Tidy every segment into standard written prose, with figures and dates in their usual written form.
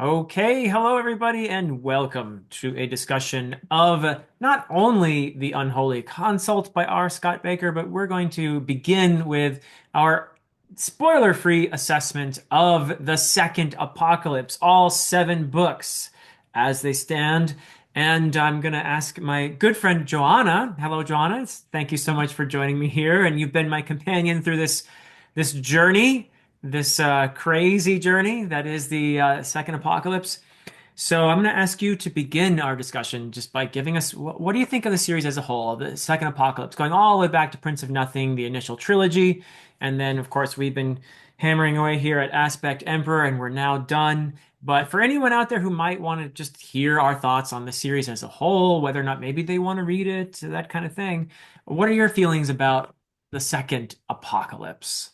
Okay, hello everybody, and welcome to a discussion of not only The Unholy Consult by R. Scott Baker, but we're going to begin with our spoiler-free assessment of The Second Apocalypse, all seven books as they stand. And I'm going to ask my good friend Joanna. Hello, Joanna. Thank you so much for joining me here, and you've been my companion through this journey, this crazy journey that is the second apocalypse. So I'm going to ask you to begin our discussion just by giving us what do you think of the series as a whole, the second apocalypse, going all the way back to Prince of Nothing, the initial trilogy, and then of course we've been hammering away here at Aspect Emperor, and we're now done. But for anyone out there who might want to just hear our thoughts on the series as a whole, whether or not maybe they want to read it, that kind of thing, what are your feelings about the second apocalypse?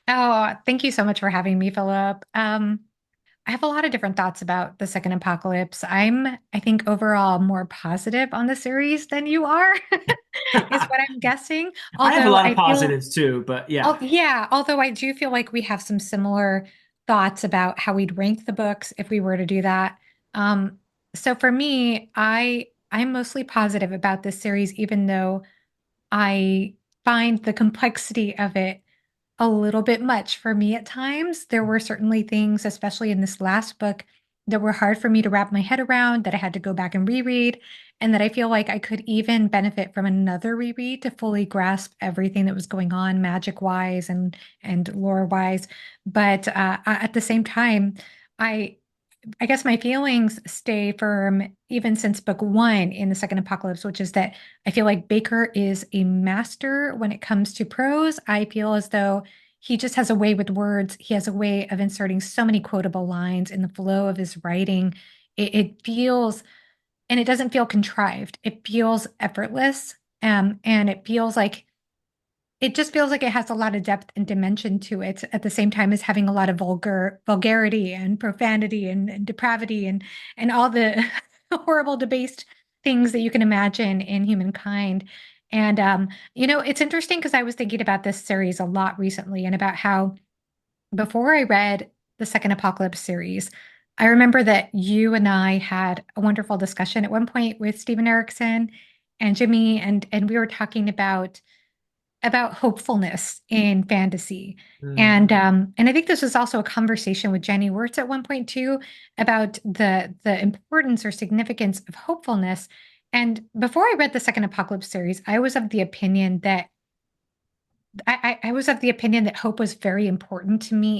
Oh, thank you so much for having me, Philip. I have a lot of different thoughts about the second apocalypse. I think, overall more positive on the series than you are, is what I'm guessing. I have a Although lot of I feel, positives too, but oh yeah. yeah, although I do feel like we have some similar thoughts about how we'd rank the books if we were to do that. Um, so for me, I'm mostly positive about this series, even though I find the complexity of it a little bit much for me at times. There were certainly things, especially in this last book, that were hard for me to wrap my head around, that I had to go back and reread, and that I feel like I could even benefit from another reread to fully grasp everything that was going on, magic wise and lore wise. But at the same time, I I guess my feelings stay firm even since book one in the second apocalypse, which is that I feel like Baker is a master when it comes to prose. I feel as though he just has a way with words. He has a way of inserting so many quotable lines in the flow of his writing. It feels, and it doesn't feel contrived. It feels effortless. And it just feels like it has a lot of depth and dimension to it at the same time as having a lot of vulgarity and profanity and depravity and all the horrible debased things that you can imagine in humankind. And it's interesting because I was thinking about this series a lot recently and about how before I read the Second Apocalypse series, I remember that you and I had a wonderful discussion at one point with Stephen Erickson and Jimmy, and we were talking about hopefulness in fantasy. Mm. And I think this was also a conversation with Jenny Wirtz at one point too about the importance or significance of hopefulness. And before I read the Second Apocalypse series, I was of the opinion that hope was very important to me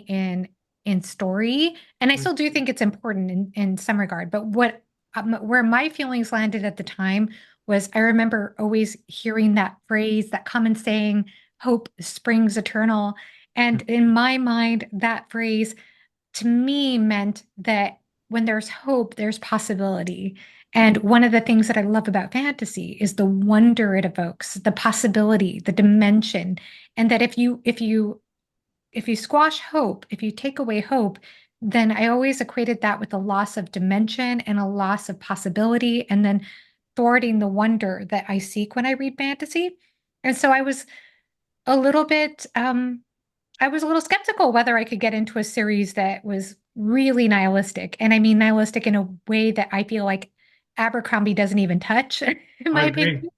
in story, and I still do think it's important in some regard. But where my feelings landed at the time was I remember always hearing that phrase, that common saying, "Hope springs eternal," and in my mind, that phrase to me meant that when there's hope, there's possibility. And one of the things that I love about fantasy is the wonder it evokes, the possibility, the dimension, and that if you squash hope, if you take away hope, then I always equated that with a loss of dimension and a loss of possibility, and then thwarting the wonder that I seek when I read fantasy. And so a little bit I was a little skeptical whether I could get into a series that was really nihilistic. And I mean nihilistic in a way that I feel like Abercrombie doesn't even touch, in I my opinion. agree.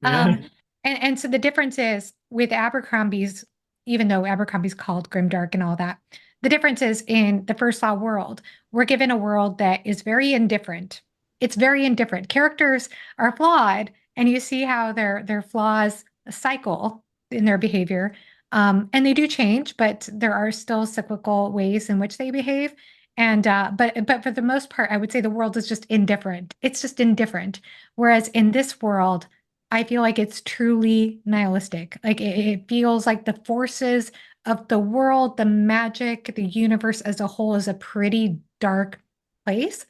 Yeah. Um, and so the difference is with Abercrombie's, even though Abercrombie's called grimdark and all that, the difference is in the First Law world, we're given a world that is very indifferent. It's very indifferent. Characters are flawed, and you see how their flaws cycle in their behavior. And they do change, but there are still cyclical ways in which they behave. And but for the most part, I would say the world is just indifferent. It's just indifferent. Whereas in this world, I feel like it's truly nihilistic. Like it feels like the forces of the world, the magic, the universe as a whole is a pretty dark place.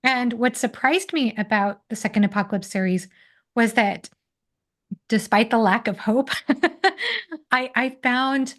And what surprised me about the Second Apocalypse series was that despite the lack of hope, I found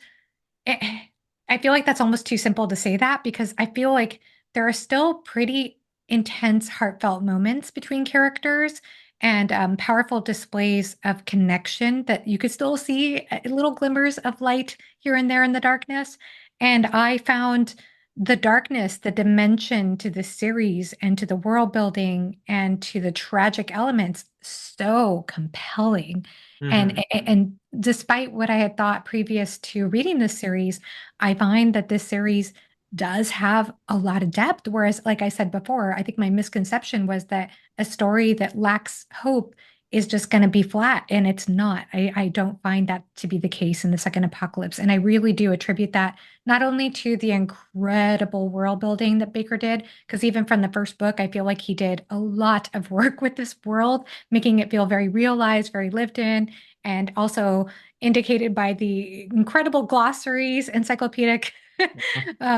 I feel like that's almost too simple to say that because I feel like there are still pretty intense, heartfelt moments between characters and powerful displays of connection that you could still see little glimmers of light here and there in the darkness. And I found the darkness, the dimension to the series and to the world building and to the tragic elements so compelling. Hmm. And despite what I had thought previous to reading this series, I find that this series does have a lot of depth. Whereas, like I said before, I think my misconception was that a story that lacks hope is just going to be flat, and it's not. I don't find that to be the case in the second apocalypse. And I really do attribute that not only to the incredible world building that Baker did, because even from the first book, I feel like he did a lot of work with this world, making it feel very realized, very lived in, and also indicated by the incredible glossaries, encyclopedic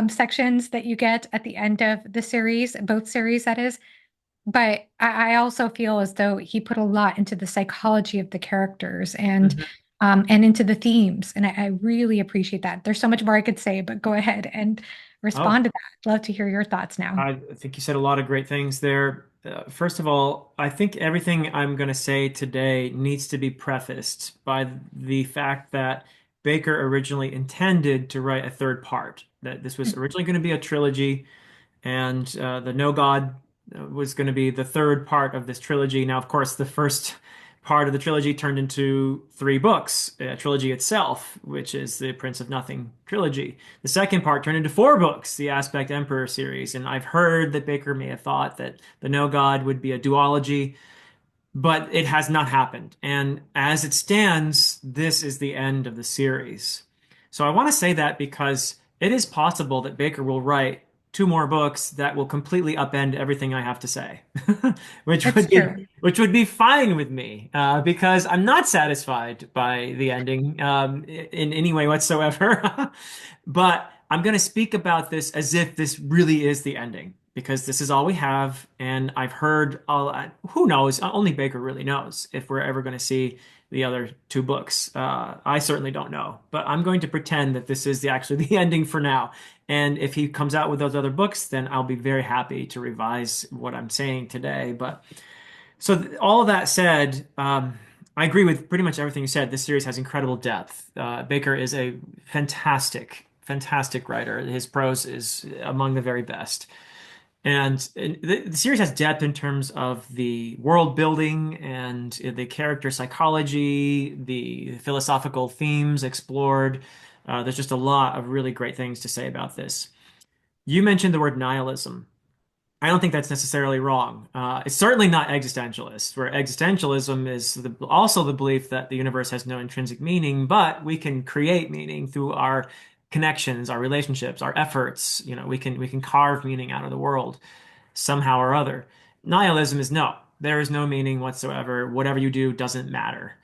sections that you get at the end of the series, both series, that is. But I also feel as though he put a lot into the psychology of the characters and into the themes, and I really appreciate that. There's so much more I could say, but go ahead and Oh, respond to that. I'd love to hear your thoughts now. I think you said a lot of great things there. First of all, I think everything I'm going to say today needs to be prefaced by the fact that Baker originally intended to write a third part, that this was originally going to be a trilogy, and the No God was going to be the third part of this trilogy. Now, of course, the first part of the trilogy turned into three books, a trilogy itself, which is the Prince of Nothing trilogy. The second part turned into four books, the Aspect Emperor series. And I've heard that Baker may have thought that the No God would be a duology, but it has not happened. And as it stands, this is the end of the series. So I want to say that because it is possible that Baker will write two more books that will completely upend everything I have to say, It's true. which would be fine with me, because I'm not satisfied by the ending in any way whatsoever. But I'm going to speak about this as if this really is the ending, because this is all we have. And I've heard all, who knows? Only Baker really knows if we're ever going to see the other two books. I certainly don't know, but I'm going to pretend that this is actually the ending for now. And if he comes out with those other books, then I'll be very happy to revise what I'm saying today. But so all of that said, I agree with pretty much everything you said. This series has incredible depth. Baker is a fantastic writer. His prose is among the very best. And the series has depth in terms of the world building and the character psychology, the philosophical themes explored. There's just a lot of really great things to say about this. You mentioned the word nihilism. I don't think that's necessarily wrong. It's certainly not existentialist, where existentialism is also the belief that the universe has no intrinsic meaning, but we can create meaning through our connections, our relationships, our efforts. You know, we can carve meaning out of the world somehow or other. Nihilism is no, there is no meaning whatsoever. Whatever you do doesn't matter.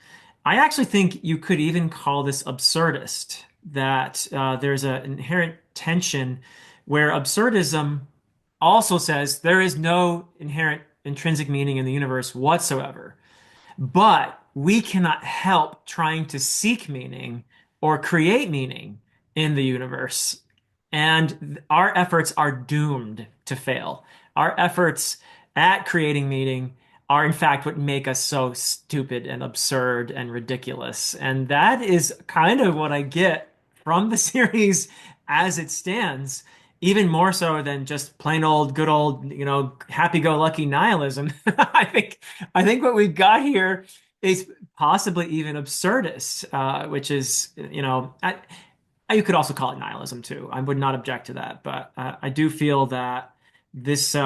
I actually think you could even call this absurdist, that there's an inherent tension where absurdism also says there is no inherent intrinsic meaning in the universe whatsoever. But we cannot help trying to seek meaning or create meaning in the universe. And our efforts are doomed to fail. Our efforts at creating meaning are, in fact, what make us so stupid and absurd and ridiculous. And that is kind of what I get from the series as it stands, even more so than just plain old, good old, happy-go-lucky nihilism. I think what we've got here is possibly even absurdist, which is, you could also call it nihilism too. I would not object to that, but I do feel that this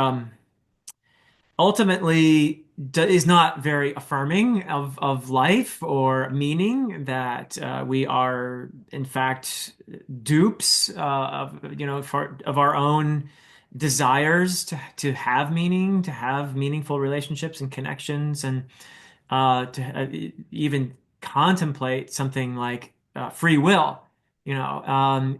ultimately is not very affirming of life or meaning, that we are in fact dupes of our own desires to have meaning, to have meaningful relationships and connections, and to even contemplate something like free will,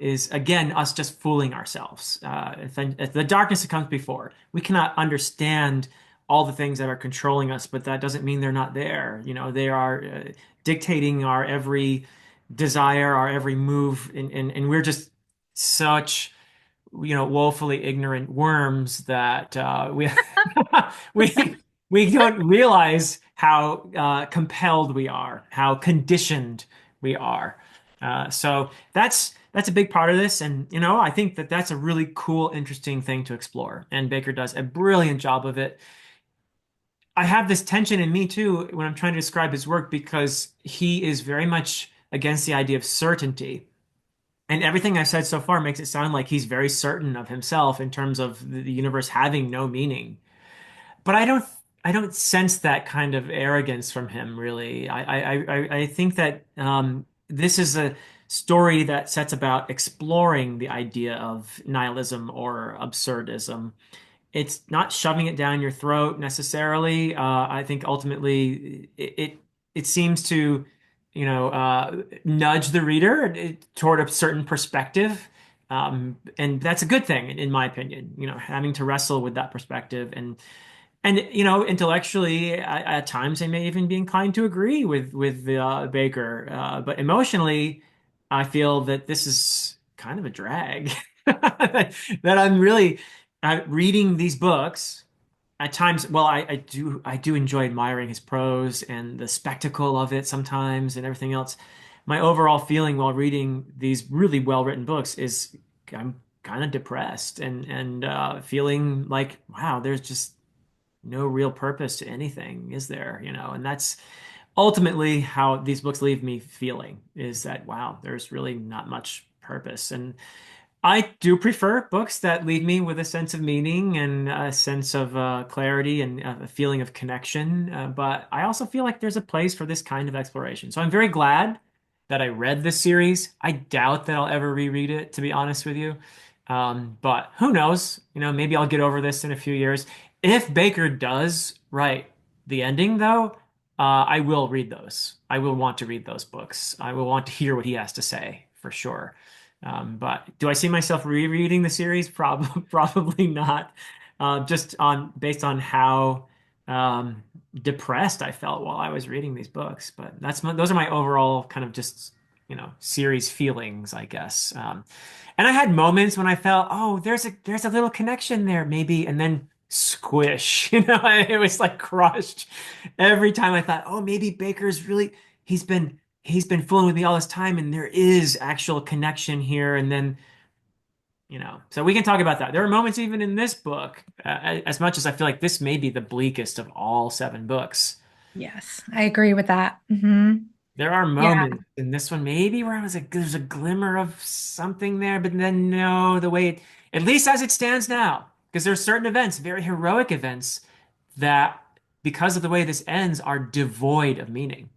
is again us just fooling ourselves. If the darkness that comes before, we cannot understand all the things that are controlling us, but that doesn't mean they're not there. They are dictating our every desire, our every move, and we're just such, woefully ignorant worms that we we don't realize how compelled we are, how conditioned we are. So that's that's a big part of this. And, I think that that's a really cool, interesting thing to explore. And Baker does a brilliant job of it. I have this tension in me too when I'm trying to describe his work because he is very much against the idea of certainty. And everything I've said so far makes it sound like he's very certain of himself in terms of the universe having no meaning. But I don't sense that kind of arrogance from him, really. I think that this is a story that sets about exploring the idea of nihilism or absurdism. It's not shoving it down your throat necessarily. I think ultimately it seems to, nudge the reader toward a certain perspective. And that's a good thing, in my opinion, having to wrestle with that perspective. And intellectually, at times I may even be inclined to agree with Baker, but emotionally, I feel that this is kind of a drag. That I'm really reading these books at times. Well, I do enjoy admiring his prose and the spectacle of it sometimes and everything else. My overall feeling while reading these really well-written books is I'm kind of depressed and feeling like, wow, there's just no real purpose to anything, is there? And that's ultimately how these books leave me feeling, is that, wow, there's really not much purpose. And I do prefer books that leave me with a sense of meaning and a sense of clarity and a feeling of connection. But I also feel like there's a place for this kind of exploration. So I'm very glad that I read this series. I doubt that I'll ever reread it, to be honest with you. But who knows? Maybe I'll get over this in a few years. If Baker does write the ending, though, I will read those. I will want to read those books. I will want to hear what he has to say for sure. But do I see myself rereading the series? Probably not. Just on based on how um, depressed I felt while I was reading these books. But those are my overall kind of just series feelings, I guess. And I had moments when I felt, oh, there's a little connection there, maybe, and then squish. It was like crushed every time I thought, oh, maybe Baker's really he's been fooling with me all this time, and there is actual connection here. And then, so we can talk about that. There are moments even in this book, as much as I feel like this may be the bleakest of all seven books. Yes, I agree with that. Hmm. There are Yeah. moments in this one, maybe where I was like, there's a glimmer of something there, but then no, the way at least as it stands now, because there are certain events, very heroic events, that because of the way this ends, are devoid of meaning.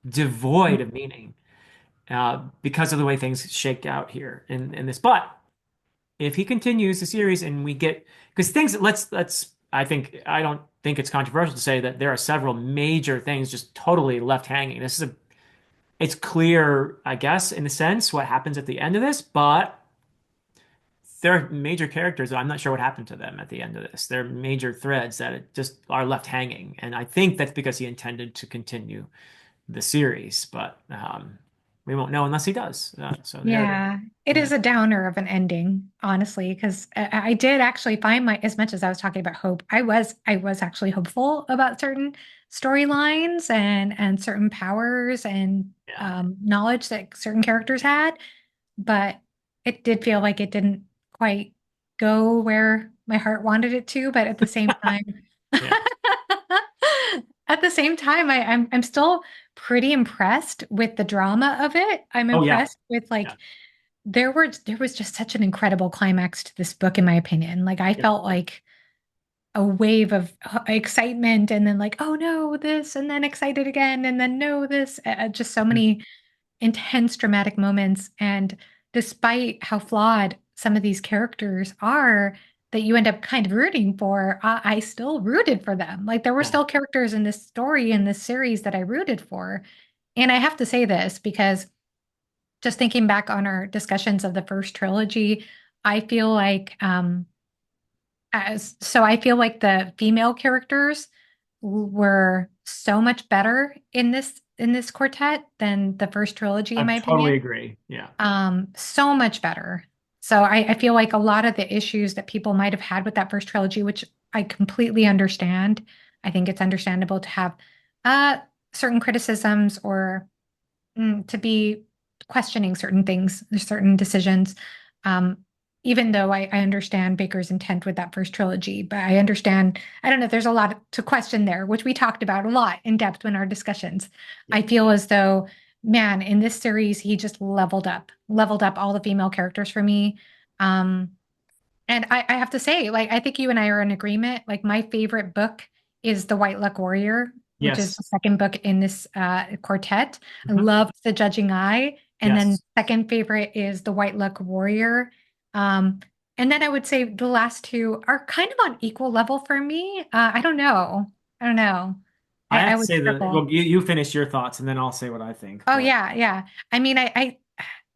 Devoid of meaning. Because of the way things shake out here in this. But if he continues the series and we get because things let's I don't think it's controversial to say that there are several major things just totally left hanging. It's clear, I guess, in a sense, what happens at the end of this, but there are major characters that I'm not sure what happened to them at the end of this. There are major threads that just are left hanging, and I think that's because he intended to continue the series, but we won't know unless he does. So there it is. Yeah, it Yeah. is a downer of an ending, honestly, because I did actually find as much as I was talking about hope, I was actually hopeful about certain storylines and certain powers and Yeah. knowledge that certain characters had, but it did feel like it didn't quite go where my heart wanted it to. But at the same time, Yeah. at the same time, I'm still pretty impressed with the drama of it. I'm Oh yeah. impressed with Yeah. like there was just such an incredible climax to this book, in my opinion. Like I Yeah. felt like a wave of excitement, and then like, oh no, this, and then excited again, and then no, this. Just so Mhm. many intense, dramatic moments. And despite how flawed some of these characters are, that you end up kind of rooting for, I still rooted for them. Like there were Yeah. still characters in this story, in this series, that I rooted for. And I have to say this because just thinking back on our discussions of the first trilogy, I feel like I feel like the female characters were so much better in this quartet than the first trilogy, in I my totally opinion. agree. Yeah. So much better. So I feel like a lot of the issues that people might have had with that first trilogy, which I completely understand, I think it's understandable to have uh certain criticisms or to be questioning certain things, certain decisions. Um, Even though I understand Baker's intent with that first trilogy, but I understand, I don't know, there's a lot to question there, which we talked about a lot in depth in our discussions. Yeah. I feel as though, man, in this series, he just leveled up all the female characters for me. Um, and I have to say, like, I think you and I are in agreement. Like, my favorite book is The White Luck Warrior, which is the Yes. second book in this quartet. I Mhm. loved The Judging Eye. And then Yes. second favorite is The White Luck Warrior. Um, and then I would say the last two are kind of on equal level for me. I don't know. I don't know. I have I to would say triple. well, you finish your thoughts and then I'll say what I think. Oh But yeah, yeah. I mean, I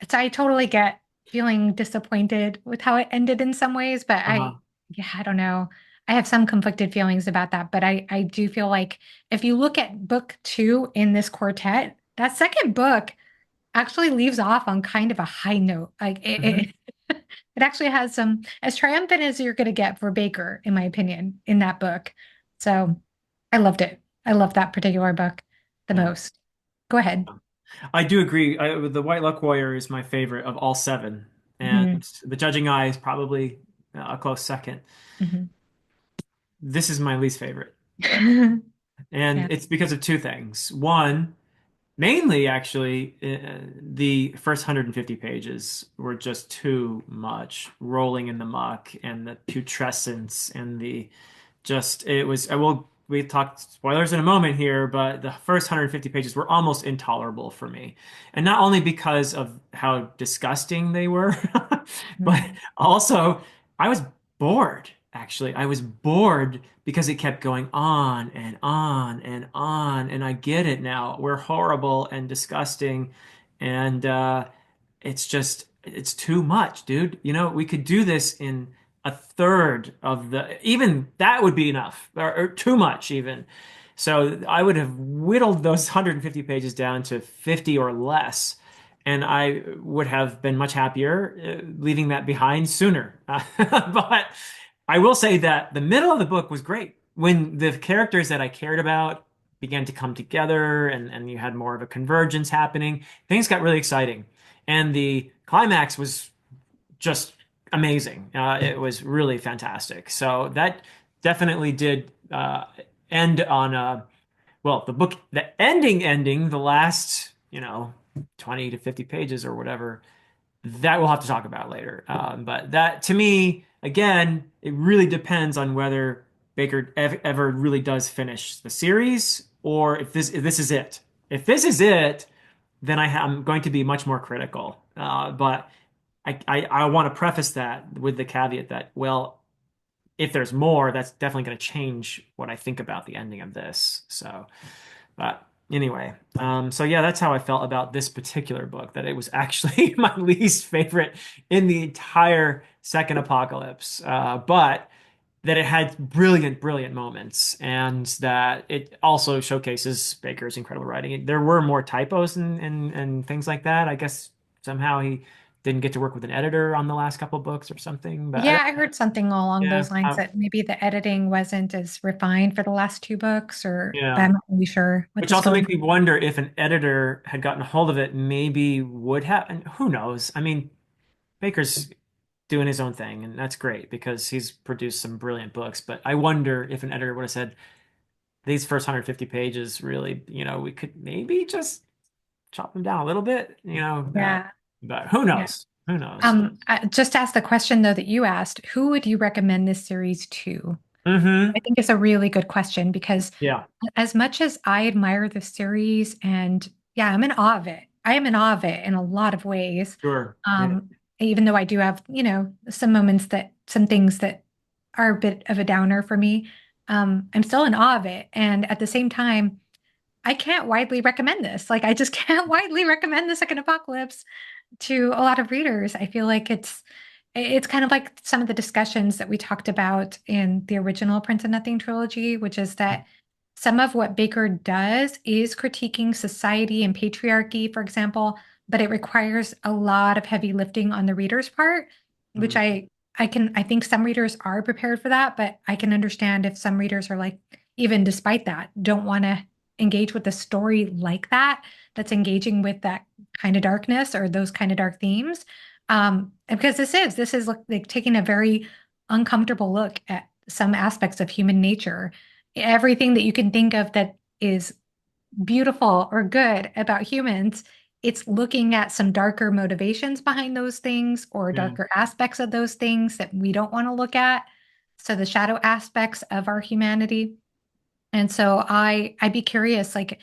totally get feeling disappointed with how it ended in some ways, but uh yeah, I don't know. I have some conflicted feelings about that, but I do feel like if you look at book two in this quartet, that second book actually leaves off on kind of a high note. Like mhm. it actually has some as triumphant as you're going to get for Baker, in my opinion, in that book. So I loved it. I loved that particular book the Yeah. most. Go ahead. I do agree. The White Luck Warrior is my favorite of all seven, and Hmm. The Judging Eye is probably a close second. Hmm. This is my least favorite, Yeah. and it's because of two things. One, mainly actually, the first 150 pages were just too much rolling in the muck and the putrescence and the just it was I will we talked spoilers in a moment here, but the first 150 pages were almost intolerable for me. And not only because of how disgusting they were, but Mm. also I was bored, actually. I was bored because it kept going on and on and on. And I get it now. We're horrible and disgusting. And it's too much, dude. You know, we could do this in a third of the, even that would be enough, or too much even. So I would have whittled those 150 pages down to 50 or less, and I would have been much happier leaving that behind sooner. But I will say that the middle of the book was great. When the characters that I cared about began to come together and you had more of a convergence happening, things got really exciting. And the climax was just amazing. It was really fantastic. So that definitely did end on well, the ending, the last, 20 to 50 pages or whatever, that we'll have to talk about later. But that, to me, again, it really depends on whether Baker ever really does finish the series or if this is it. If this is it, then I'm going to be much more critical. But I want to preface that with the caveat that, well, if there's more, that's definitely going to change what I think about the ending of this. So, but anyway, so yeah, that's how I felt about this particular book, that it was actually my least favorite in the entire second apocalypse. But that it had brilliant, brilliant moments, and that it also showcases Baker's incredible writing. There were more typos and things like that. I guess somehow he didn't get to work with an editor on the last couple books or something. But Yeah, I heard something along yeah, those lines that maybe the editing wasn't as refined for the last two books, or but yeah. I'm not really sure what Which the also story. makes me wonder if an editor had gotten a hold of it, maybe would have. And who knows? I mean, Baker's doing his own thing, and that's great because he's produced some brilliant books. But I wonder if an editor would have said, these first 150 pages really, we could maybe just chop them down a little bit, Yeah, but who yeah. knows? Who knows? Just to ask the question though that you asked, who would you recommend this series to? I Hmm. think it's a really good question because Yeah, as much as I admire the series and yeah, I'm in awe of it. I am in awe of it in a lot of ways. sure. Yeah. Um, Even though I do have, some things that are a bit of a downer for me, I'm still in awe of it. And at the same time, I can't widely recommend this. Like, I just can't widely recommend the Second Apocalypse to a lot of readers. I feel like it's kind of like some of the discussions that we talked about in the original Prince of Nothing trilogy, which is that some of what Baker does is critiquing society and patriarchy, for example, but it requires a lot of heavy lifting on the reader's part, which Mhm. I think some readers are prepared for that, but I can understand if some readers are like, even despite that, don't want to engage with the story like that, that's engaging with that kind of darkness or those kind of dark themes. Because this is like taking a very uncomfortable look at some aspects of human nature. Everything that you can think of that is beautiful or good about humans, it's looking at some darker motivations behind those things or Yeah. darker aspects of those things that we don't want to look at. So the shadow aspects of our humanity. And so I'd be curious, like,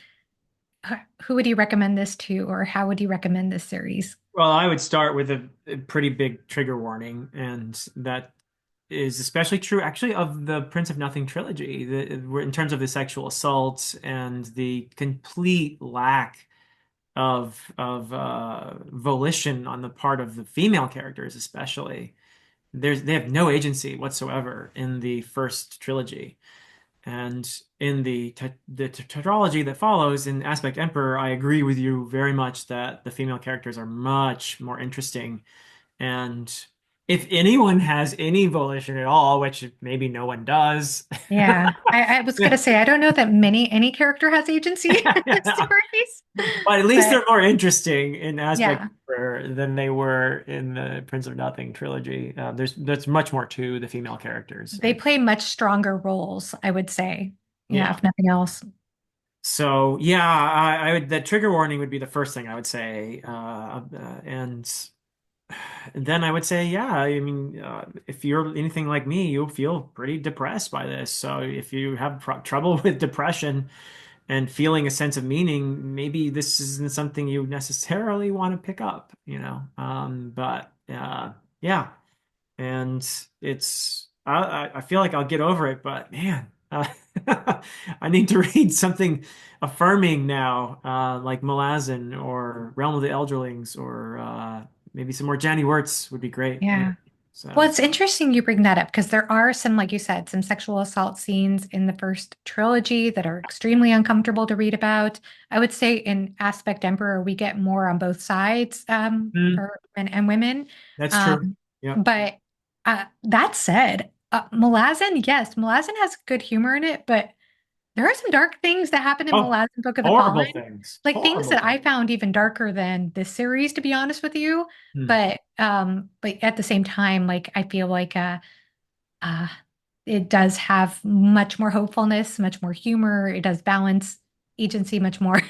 who would you recommend this to, or how would you recommend this series? Well, I would start with a pretty big trigger warning, and that is especially true actually of the Prince of Nothing trilogy, in terms of the sexual assault and the complete lack of volition on the part of the female characters, especially. They have no agency whatsoever in the first trilogy. And in the tetralogy that follows in Aspect Emperor, I agree with you very much that the female characters are much more interesting. And if anyone has any volition at all, which maybe no one does, Yeah, I was gonna say I don't know that any character has agency in this series, but at least but they're more interesting in Aspect yeah, Emperor than they were in the Prince of Nothing trilogy. There's much more to the female characters. they play much stronger roles, I would say. Yeah, Yeah. if nothing else. So yeah, I would, that trigger warning would be the first thing I would say, and then I would say, yeah, I mean, if you're anything like me, you'll feel pretty depressed by this. So if you have trouble with depression and feeling a sense of meaning, maybe this isn't something you necessarily want to pick up, you know. But yeah, and I feel like I'll get over it, but man, I need to read something affirming now, like Malazan or Realm of the Elderlings, or maybe some more Janny Wirtz would be great. Yeah. Yeah. Well, So, it's interesting you bring that up because there are some, like you said, some sexual assault scenes in the first trilogy that are extremely uncomfortable to read about. I would say in Aspect Emperor, we get more on both sides, mm, for men and women. that's true. Um, Yeah. but that said, Malazan, yes, Malazan has good humor in it, but there are some dark things that happen in Oh, Malazan Book of the Fallen, horrible things. like things Horrible that things. I found even darker than this series, to be honest with you. Hmm. But at the same time, like I feel like uh it does have much more hopefulness, much more humor. It does balance agency much more.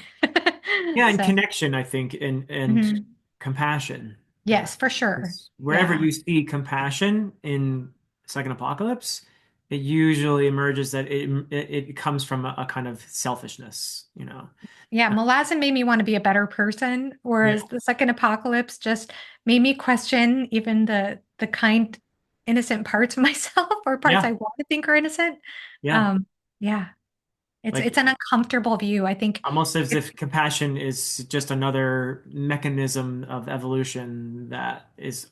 Yeah, and So, connection, I think, and mhm. compassion. Uh, Yes, for sure. Wherever Yeah. you see compassion in Second Apocalypse, it usually emerges that it comes from a kind of selfishness, you know. Yeah, Malazan made me want to be a better person, Yeah, whereas the second apocalypse just made me question even the kind, innocent parts of myself or parts yeah, I want to think are innocent. yeah. Um, yeah, it's Like an uncomfortable view. I think almost as it's if compassion is just another mechanism of evolution that is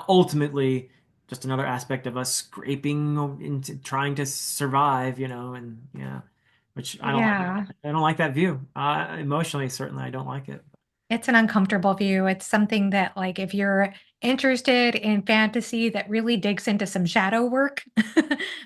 ultimately just another aspect of us scraping into trying to survive, you know, and yeah, which I don't like. yeah. I don't like that view. Emotionally, certainly, I don't like it. It's an uncomfortable view. It's something that, like, if you're interested in fantasy that really digs into some shadow work,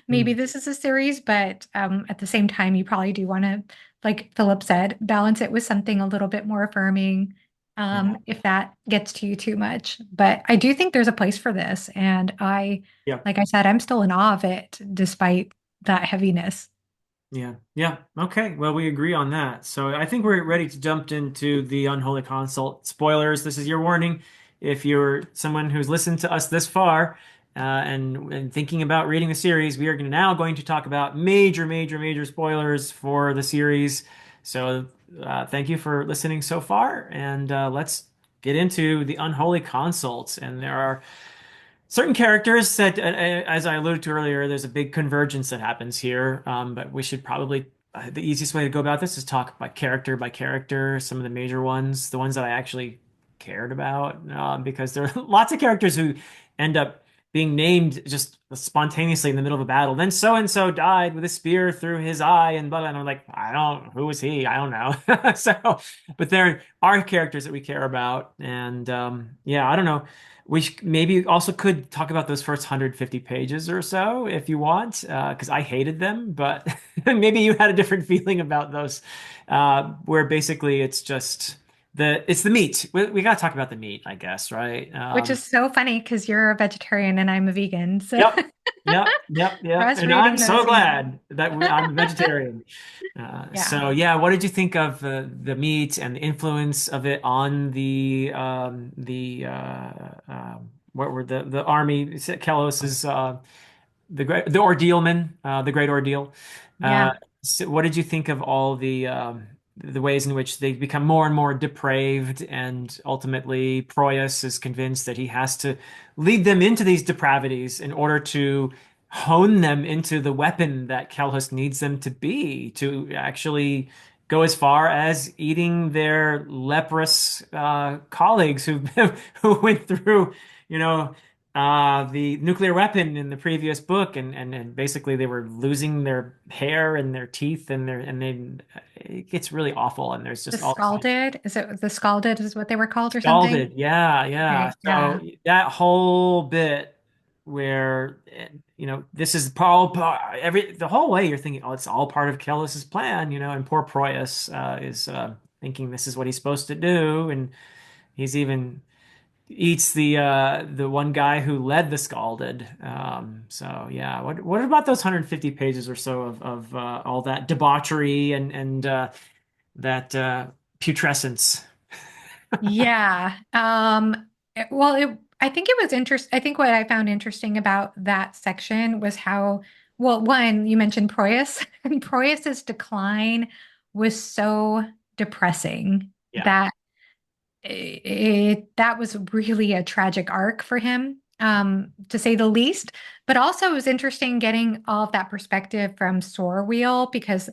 maybe Hmm. this is a series, but at the same time, you probably do want to, like Philip said, balance it with something a little bit more affirming, Yeah, if that gets to you too much. But I do think there's a place for this. And yeah. like I said, I'm still in awe of it despite that heaviness. Yeah, yeah. Okay. Well, we agree on that. So I think we're ready to jump into the Unholy Consult. Spoilers, this is your warning. If you're someone who's listened to us this far and thinking about reading the series, we are now going to talk about major, major, major spoilers for the series. So thank you for listening so far, and let's get into the Unholy Consult. And there are certain characters that, as I alluded to earlier, there's a big convergence that happens here. But we should probably, the easiest way to go about this is talk by character, some of the major ones, the ones that I actually cared about, because there are lots of characters who end up being named just spontaneously in the middle of a battle. Then so and so died with a spear through his eye, and blah, blah, and I'm like, who was he? I don't know. So, but there are characters that we care about, and yeah, I don't know. We maybe also could talk about those first 150 pages or so if you want, because I hated them, but maybe you had a different feeling about those, where basically it's just it's the meat. We got to talk about the meat, I guess, right? Which is so funny because you're a vegetarian and I'm a vegan. So Yep, yep. And I'm frustrating so those things. glad that I'm a vegetarian. Yeah. So yeah, what did you think of the meat and the influence of it on what were the army? Kelos's the ordealman, the Great Ordeal. Uh, Yeah. so what did you think of all the ways in which they become more and more depraved, and ultimately Proyas is convinced that he has to lead them into these depravities in order to hone them into the weapon that Kalhus needs them to be, to actually go as far as eating their leprous colleagues who who went through, you know, the nuclear weapon in the previous book, and basically they were losing their hair and their teeth and then it gets really awful, and there's The just all scalded, is it the scalded is what they were called or something? scalded. Yeah. Okay. So Yeah. that whole bit where this is all the whole way you're thinking, oh, it's all part of Kellis's plan, and poor Proyas is thinking this is what he's supposed to do, and he's even eats the one guy who led the Scalded. So yeah, what about those 150 pages or so of all that debauchery and that putrescence? Yeah. I think it was interesting. I think what I found interesting about that section was how, well, one, you mentioned Proyas, and Proyas's decline was so depressing Yeah. that that was really a tragic arc for him, to say the least. But also, it was interesting getting all of that perspective from Sorwheel because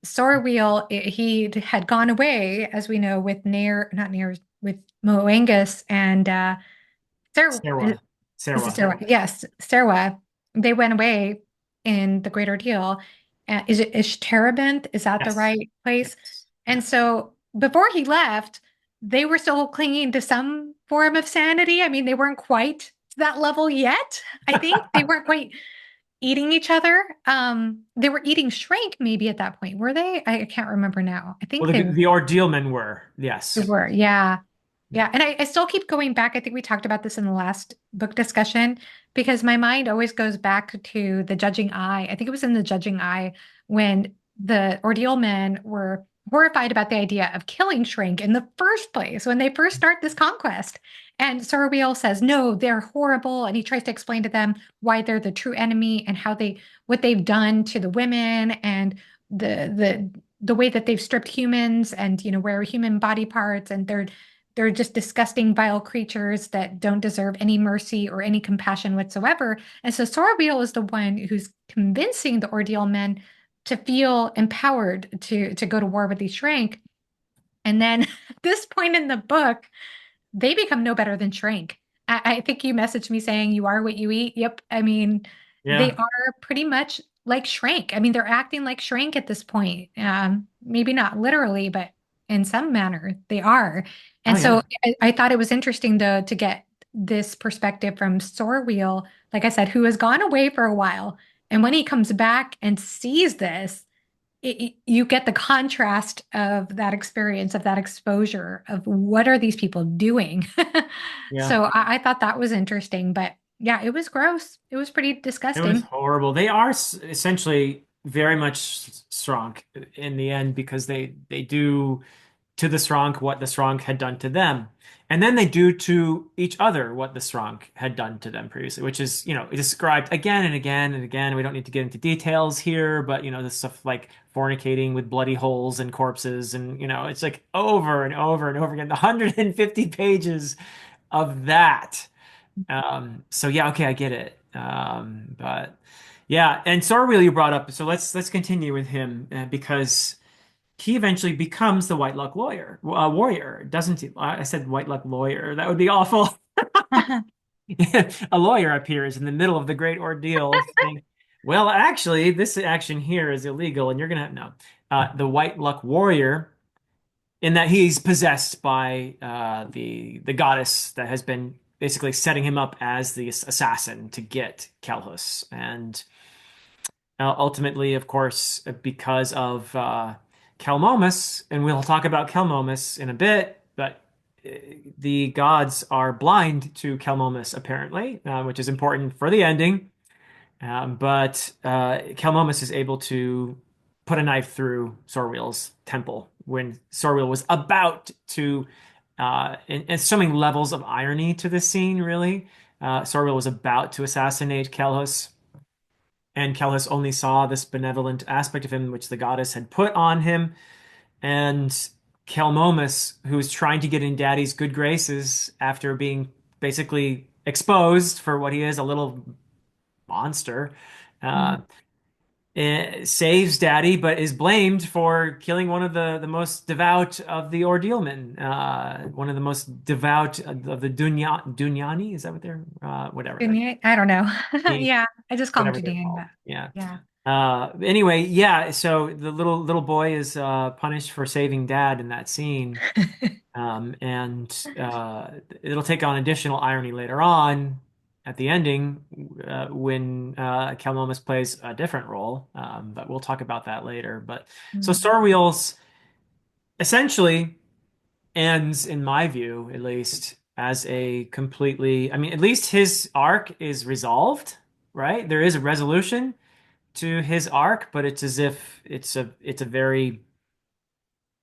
Sorwheel he had gone away, as we know, with Nair, not Nair, with Moangus and Serwa. is it Serwa. Serwa? Yes, Serwa. They went away in the Great Ordeal. Is it Ishtarabant? Is that the Yes. right place? Yes. And so before he left, they were still clinging to some form of sanity. I mean, they weren't quite to that level yet. I think they weren't quite eating each other. They were eating Shrink maybe at that point, were they? I can't remember now. I think Well, the ordeal men were. they Yes. were. Yeah. Yeah. Yeah, and I still keep going back. I think we talked about this in the last book discussion because my mind always goes back to the Judging Eye. I think it was in the Judging Eye when the Ordeal men were horrified about the idea of killing Shrink in the first place when they first start this conquest. And Sorowiel says, "No, they're horrible," and he tries to explain to them why they're the true enemy and how they what they've done to the women and the way that they've stripped humans and wear human body parts and they're just disgusting, vile creatures that don't deserve any mercy or any compassion whatsoever. And so Sorobio is the one who's convincing the Ordeal men to feel empowered to go to war with these Shrank. And then at this point in the book, they become no better than Shrank. I think you messaged me saying you are what you eat. Yep. I mean, they Yeah. are pretty much like Shrank. I mean, they're acting like Shrank at this point. Maybe not literally, but in some manner they are. Oh And yeah. so I thought it was interesting to get this perspective from Sorwheel, like I said, who has gone away for a while. And when he comes back and sees this, you get the contrast of that experience, of that exposure, of what are these people doing? Yeah. So I thought that was interesting, but yeah, it was gross. It was pretty It was disgusting. horrible. They are essentially very much strong in the end because they do to the Strong what the Strong had done to them. And then they do to each other what the Strong had done to them previously, which is, described again and again and again. We don't need to get into details here, but this stuff like fornicating with bloody holes and corpses and it's like over and over and over again, the 150 pages of that. So yeah, okay, I get it. But yeah, and Sorwheel you brought up, so let's continue with him because he eventually becomes the White Luck lawyer, warrior, doesn't he? I said White Luck lawyer. That would be awful. A lawyer appears in the middle of the great ordeal saying, well, actually, this action here is illegal, and you're gonna have no. The White Luck warrior, in that he's possessed by the goddess that has been basically setting him up as the assassin to get Kalhus, and ultimately, of course, because of Kelmomus, and we'll talk about Kelmomus in a bit, but the gods are blind to Kelmomus, apparently, which is important for the ending. But Kelmomus is able to put a knife through Sorwheel's temple when Sorwheel was about to, and so many levels of irony to this scene, really. Sorwheel was about to assassinate Kelhus, and Kelhus only saw this benevolent aspect of him, which the goddess had put on him. And Kelmomus, who's trying to get in Daddy's good graces after being basically exposed for what he is, a little monster, uh, Mm. saves Daddy, but is blamed for killing one of the most devout of the ordealmen, one of the most devout of the Dunyani. Is that what they're whatever I don't know. Yeah, I just call him whatever they're Judean, called? but Yeah. yeah. Anyway, yeah. So the little boy is punished for saving Dad in that scene. And it'll take on additional irony later on at the ending when Cal Momus plays a different role. But we'll talk about that later. But so Mm. Star Wheels essentially ends, in my view, at least, as a completely, I mean, at least his arc is resolved, right? There is a resolution to his arc, but it's as if it's a very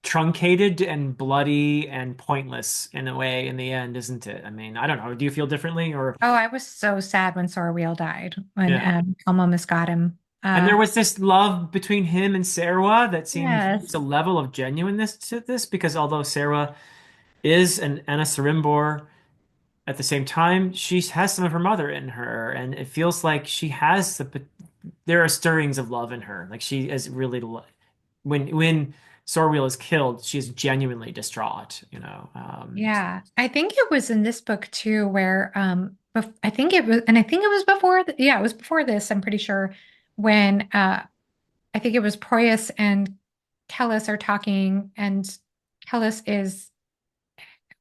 truncated and bloody and pointless in a way in the end, isn't it? I mean, I don't know. Do you feel differently or Oh, I was so sad when Sorwheel died, when yeah. Almomus got him. And there was this love between him and Sarah that seemed there's a Yes. level of genuineness to this because although Sarah is an Anasarimbor, at the same time, she has some of her mother in her, and it feels like she has there are stirrings of love in her. Like she is really when Sorwheel is killed, she's genuinely distraught, you know. Yeah. I think it was in this book too, where I think it was, and I think it was before, yeah, it was before this, I'm pretty sure, when I think it was Proyas and Kellis are talking, and Kellis is,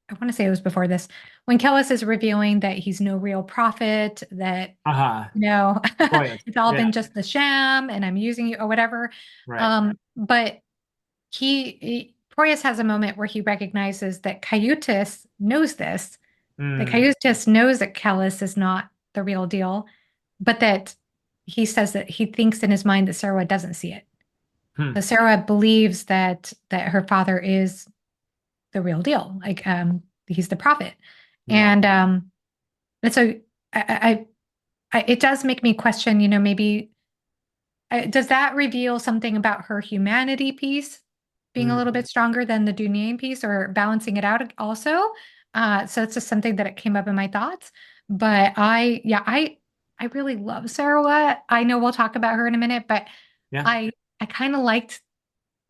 I want to say it was before this, when Kellis is revealing that he's no real prophet, that, Uh-huh. you know, Boy, it's all yeah, been just the sham and I'm using you or whatever. right. But Proyas has a moment where he recognizes that Caiutus knows this, that Mm, Caiutus knows that Kellis is not the real deal, but that he says that he thinks in his mind that Sarah doesn't see it. hmm, So Sarah believes that her father is the real deal, like he's the prophet, yeah. and so it does make me question, you know, maybe does that reveal something about her humanity piece being a little Mm, bit stronger than the Dunyan piece or balancing it out also? So it's just something that it came up in my thoughts. But I really love Sarawat. I know we'll talk about her in a minute, but yeah. I kind of liked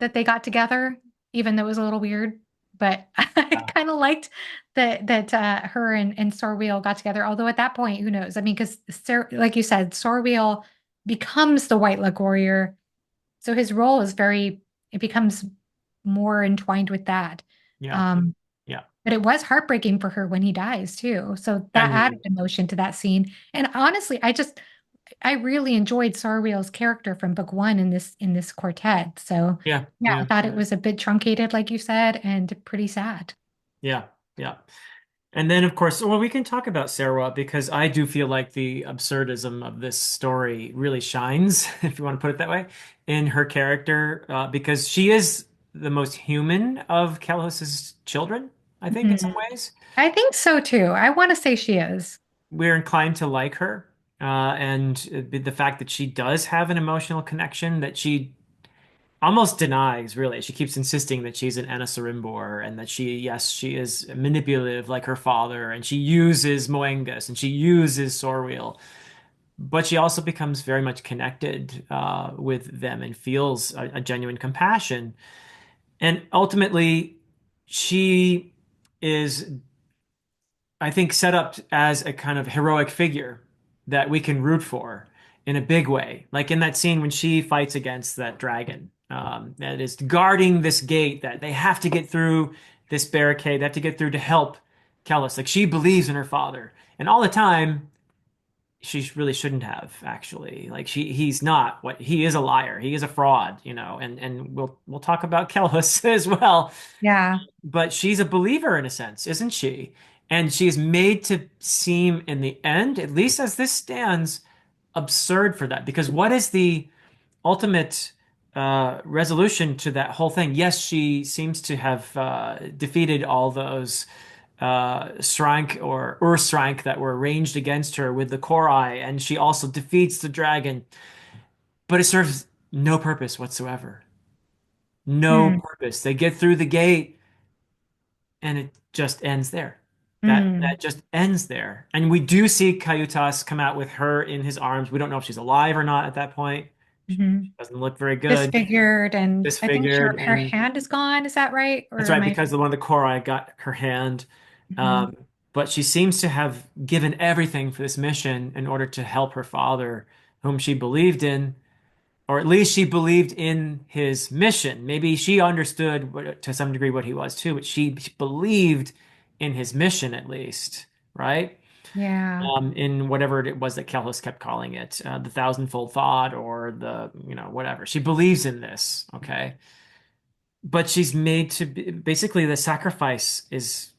that they got together, even though it was a little weird. But I Yeah. kind of liked that her and Sorwheel got together. Although at that point, who knows? I mean, because like you said, Sorwheel becomes the White Luck Warrior, so his role is it becomes more entwined with that. Yeah. Um, Yeah. but it was heartbreaking for her when he dies too. So that added And emotion to that scene. And honestly, I really enjoyed Sarwheel's character from book one in this quartet. So yeah, yeah, I yeah, thought it was a bit truncated, like you said, and pretty sad. yeah, yeah. And then, of course, well, we can talk about Sarah because I do feel like the absurdism of this story really shines, if you want to put it that way, in her character, because she is the most human of Kalhos's children, I think, in some Mhm. ways. I think so too. I want to say she is. We're inclined to like her. And the fact that she does have an emotional connection that she almost denies, really. She keeps insisting that she's an Anasarimbor and that yes, she is manipulative like her father, and she uses Moengus and she uses Sorwheel, but she also becomes very much connected with them and feels a genuine compassion. And ultimately, she is, I think, set up as a kind of heroic figure that we can root for in a big way. Like in that scene when she fights against that dragon that is guarding this gate that they have to get through this barricade, they have to get through to help Kellis. Like she believes in her father. And all the time, she really shouldn't have actually. Like he's not what he is, a liar. He is a fraud, and we'll talk about Kelhus as well. Yeah. But she's a believer in a sense, isn't she? And she is made to seem in the end, at least as this stands, absurd for that. Because what is the ultimate resolution to that whole thing? Yes, she seems to have defeated all those Srank or Ursrank that were ranged against her with the Korai, and she also defeats the dragon, but it serves no purpose whatsoever. No Mm, purpose. They get through the gate and it just ends there. That mm, just ends there. And we do see Cayutas come out with her in his arms. We don't know if she's alive or not at that point. hmm. She doesn't look very good, Disfigured, and I think disfigured, her and hand is gone. Is that right? Or that's am right, I? because the one of the Korai got her hand. Mhm. But she seems to have given everything for this mission in order to help her father, whom she believed in, or at least she believed in his mission. Maybe she understood to some degree what he was too, but she believed in his mission at least, right? Yeah. In whatever it was that Kelhus kept calling it, the thousandfold thought or whatever. She believes in this, okay? But she's made to basically the sacrifice is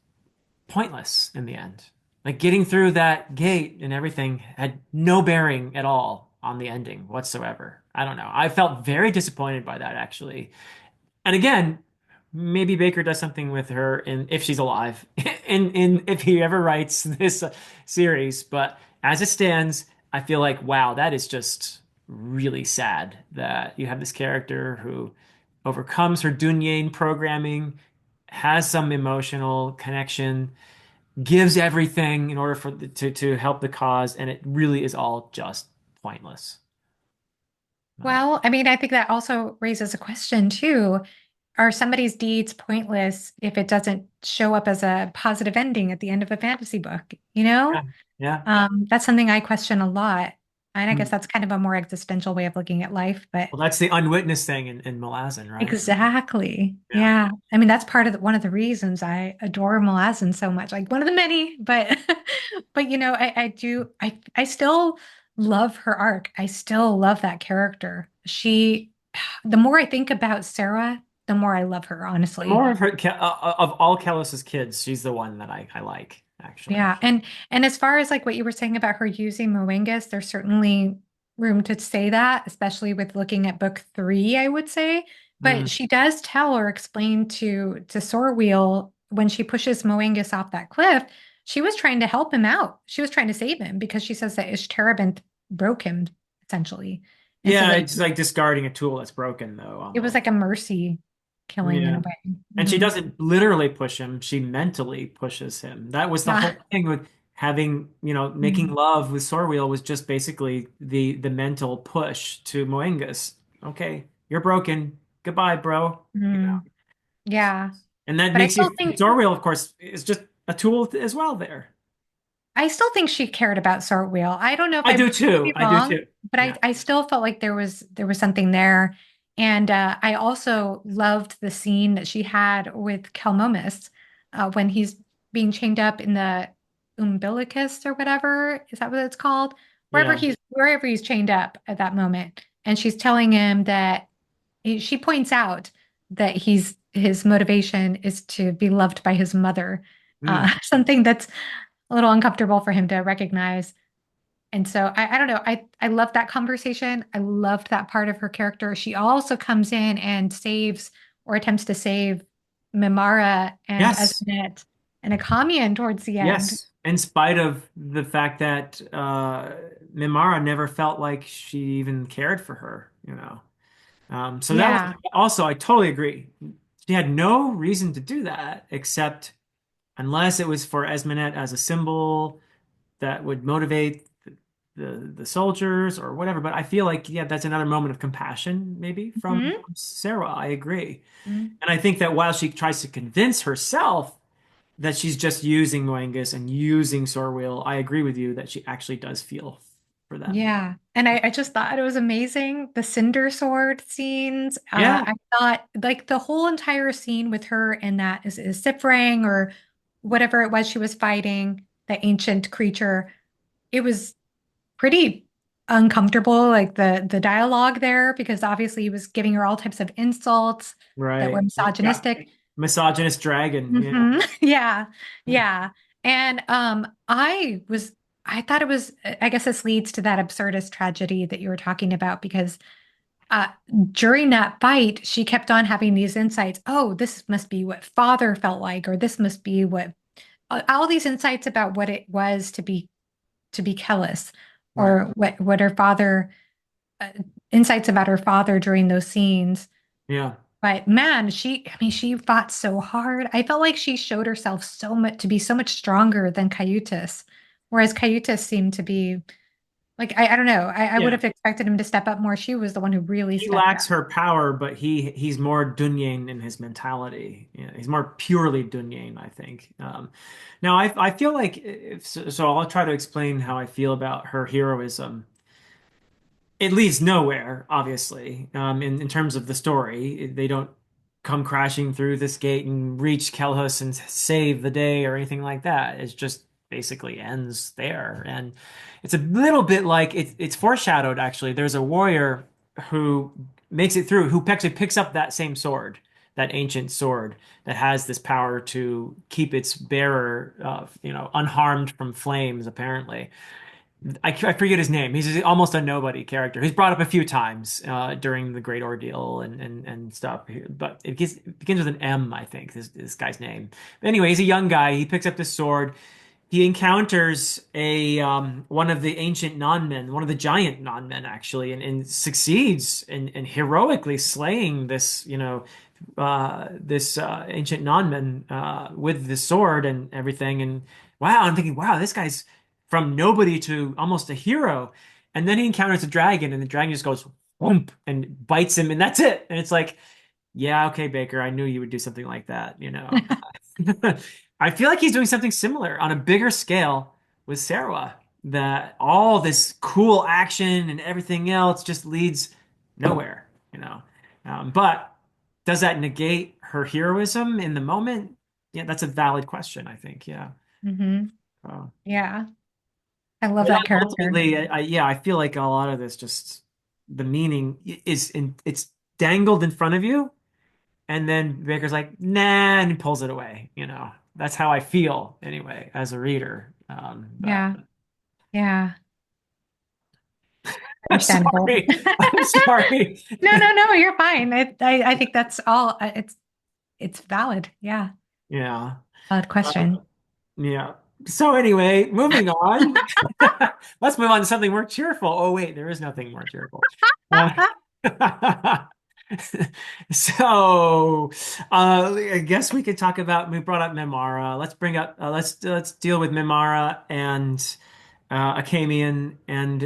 pointless in the end. Like getting through that gate and everything had no bearing at all on the ending whatsoever. I don't know. I felt very disappointed by that actually. And again, maybe Baker does something with her in if she's alive, in if he ever writes this series. But as it stands, I feel like wow, that is just really sad that you have this character who overcomes her Dunyan programming, has some emotional connection, gives everything in order to help the cause, and it really is all just pointless. Well, I mean, I think that also raises a question too. Are somebody's deeds pointless if it doesn't show up as a positive ending at the end of a fantasy book? You Yeah, know? yeah. That's something I question a lot. And I guess Hmm. that's kind of a more existential way of looking at life, but Well, that's the unwitnessed thing in Malazan, right? exactly. Yeah. Yeah. I mean, that's part of one of the reasons I adore Malazan so much. Like one of the many, but but I still love her arc. I still love that character. The more I think about Sarah, the more I love her, The honestly. more of her of all Kelos's kids, she's the one that I like actually. Yeah. And as far as like what you were saying about her using Moengus, there's certainly room to say that, especially with looking at book three, I would say. Mm. But she does tell or explain to Sorwheel when she pushes Moengus off that cliff, she was trying to help him out. She was trying to save him because she says that Ishtarabin broke him essentially. And so Yeah, that it's like discarding a tool that's broken though, it was almost. like a mercy killing in Yeah. a way. And she Mhm. doesn't literally push him, she mentally pushes him. That was the Yeah. whole thing with having, making Mhm. love with Sorwheel was just basically the mental push to Moengus. Okay, you're broken. Goodbye, bro. Mhm. Yeah. And that But makes you Sorwheel, of course, is just a tool as well there. I still think she cared about Sortwheel. I don't know if I I do could too. be I do wrong, too. but Yeah. I still felt like there was something there. And I also loved the scene that she had with Kelmomis when he's being chained up in the umbilicus or whatever. Is that what it's called? Yeah. Wherever he's chained up at that moment. And she's telling him that she points out that his motivation is to be loved by his mother. Mm. Something that's a little uncomfortable for him to recognize. And so I don't know. I love that conversation. I loved that part of her character. She also comes in and saves or attempts to save Mimara and Yes. Esmet and Akamian towards the end. Yes. In spite of the fact that Mimara never felt like she even cared for her. So that was Yeah. also, I totally agree. She had no reason to do that except unless it was for Esmenet as a symbol that would motivate the soldiers or whatever. But I feel like, yeah, that's another moment of compassion, maybe from Mhm. Sarah. I agree. Mhm. And I think that while she tries to convince herself that she's just using Moengus and using Sorwheel, I agree with you that she actually does feel for them. Yeah. And I just thought it was amazing. The Cinder Sword scenes. Yeah. I thought like the whole entire scene with her and that is Sifrang or whatever it was she was fighting, the ancient creature. It was pretty uncomfortable, like the dialogue there, because obviously he was giving her all types of insults that were Right. Yeah. misogynistic. Misogynist dragon. Yeah. Yeah, yeah. And I thought it was, I guess this leads to that absurdist tragedy that you were talking about, because uh, during that fight, she kept on having these insights. Oh, this must be what father felt like, or this must be what all these insights about what it was to be Kellis, Right. or what her father uh, insights about her father during those scenes. Yeah. But man, I mean, she fought so hard. I felt like she showed herself so much to be so much stronger than Cayutas, whereas Cayutas seemed to be like, I don't know. I would Yeah. have expected him to step up more. She was the one who really He stepped up. lacks her power, but he's more Dunyan in his mentality. You know, he's more purely Dunyan, I think. Now, I feel like so I'll try to explain how I feel about her heroism. It leads nowhere, obviously, in terms of the story. They don't come crashing through this gate and reach Kelhus and save the day or anything like that. It just basically ends there. And it's a little bit like it's foreshadowed, actually. There's a warrior who makes it through, who actually picks up that same sword, that ancient sword that has this power to keep its bearer, unharmed from flames, apparently. I forget his name. He's almost a nobody character. He's brought up a few times during the Great Ordeal and stuff. But it begins with an M, I think, this guy's name. But anyway, he's a young guy. He picks up this sword. He encounters a one of the ancient non-men, one of the giant non-men, actually, and succeeds in heroically slaying this, this ancient non-man with the sword and everything. And wow, I'm thinking, wow, this guy's from nobody to almost a hero. And then he encounters a dragon, and the dragon just goes whoomp and bites him, and that's it. And it's like, yeah, okay, Baker, I knew you would do something like that, you know. I feel like he's doing something similar on a bigger scale with Sarah, that all this cool action and everything else just leads nowhere, you know. But does that negate her heroism in the moment? Yeah, that's a valid question, I think. Yeah. Hmm. Uh, Yeah, I love but that character. ultimately, yeah, I feel like a lot of this just the meaning it's dangled in front of you, and then Baker's like, nah, and he pulls it away. You know, that's how I feel anyway as a reader. But Yeah, yeah, I'm understandable. sorry. I'm sorry. No, no, no, you're fine. I think that's all. It's valid. Yeah, Yeah. valid question. Yeah. So anyway, moving on. Let's move on to something more cheerful. Oh wait, there is nothing more cheerful. Uh, so I guess we could talk about. We brought up Mimara. Let's bring up. Let's deal with Mimara and Akamian, and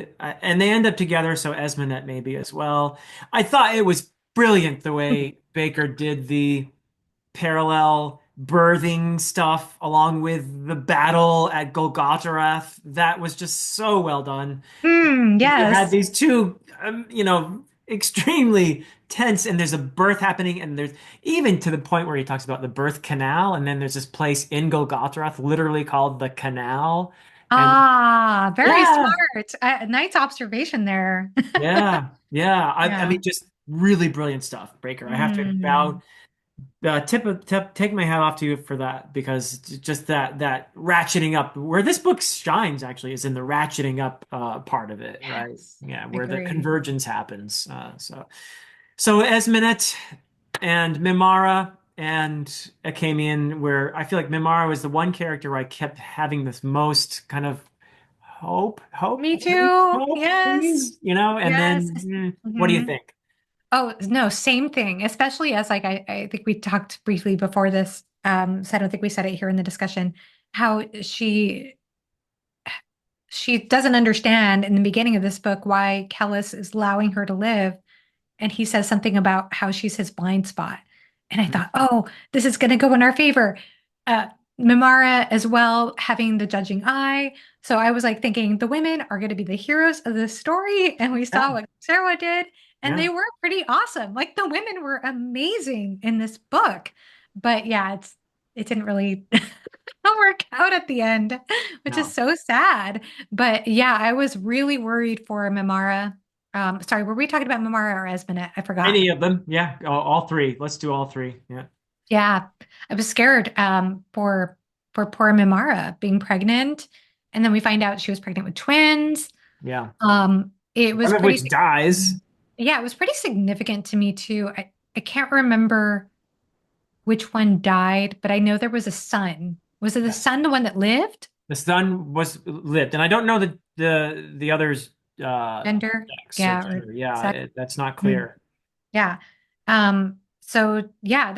they end up together. So Esmanet maybe as well. I thought it was brilliant the way Baker did the parallel birthing stuff along with the battle at Golgotha. That was just so well done. You had Yes. these two, extremely tense, and there's a birth happening, and there's even to the point where he talks about the birth canal, and then there's this place in Golgotha literally called the canal. And Ah, very yeah, smart. Nice observation there. yeah. I Yeah. mean, just really brilliant stuff, Breaker. I have to Mm, bow take my hat off to you for that, because just that ratcheting up where this book shines actually is in the ratcheting up part of it, right? yes. Yeah, where the Agree. convergence happens. So Esminet and Mimara and Akamian, where I feel like Mimara was the one character where I kept having this most kind of hope, Me please, too. hope, Yes. please, you know, and Yes. then what do you Mhm. think? Oh, no, same thing. Especially as like I think we talked briefly before this. So I don't think we said it here in the discussion, how she doesn't understand in the beginning of this book why Kellis is allowing her to live. And he says something about how she's his blind spot. And I Mhm. thought, oh, this is going to go in our favor. Uh, Mimara as well, having the judging eye. So I was like thinking the women are going to be the heroes of this story. And we Yeah, saw what Sarah did, and yeah. they were pretty awesome. Like the women were amazing in this book. But yeah, it's it didn't really work out at the end, which is No. so sad. But yeah, I was really worried for Mimara. Sorry, were we talking about Mimara or Esmenet? I forgot. Any of them? Yeah, all three. Let's do all three. Yeah. Yeah, I was scared for poor Mimara being pregnant, and then we find out she was pregnant with twins. Yeah. It was One of pretty which dies. significant. Yeah, it was pretty significant to me too. I can't remember which one died, but I know there was a son. Was it the son, the one that lived? The son was lived, and I don't know the others Gender? sex or Yeah, or gender. Yeah, sex. that's not Mm, clear. yeah. So yeah,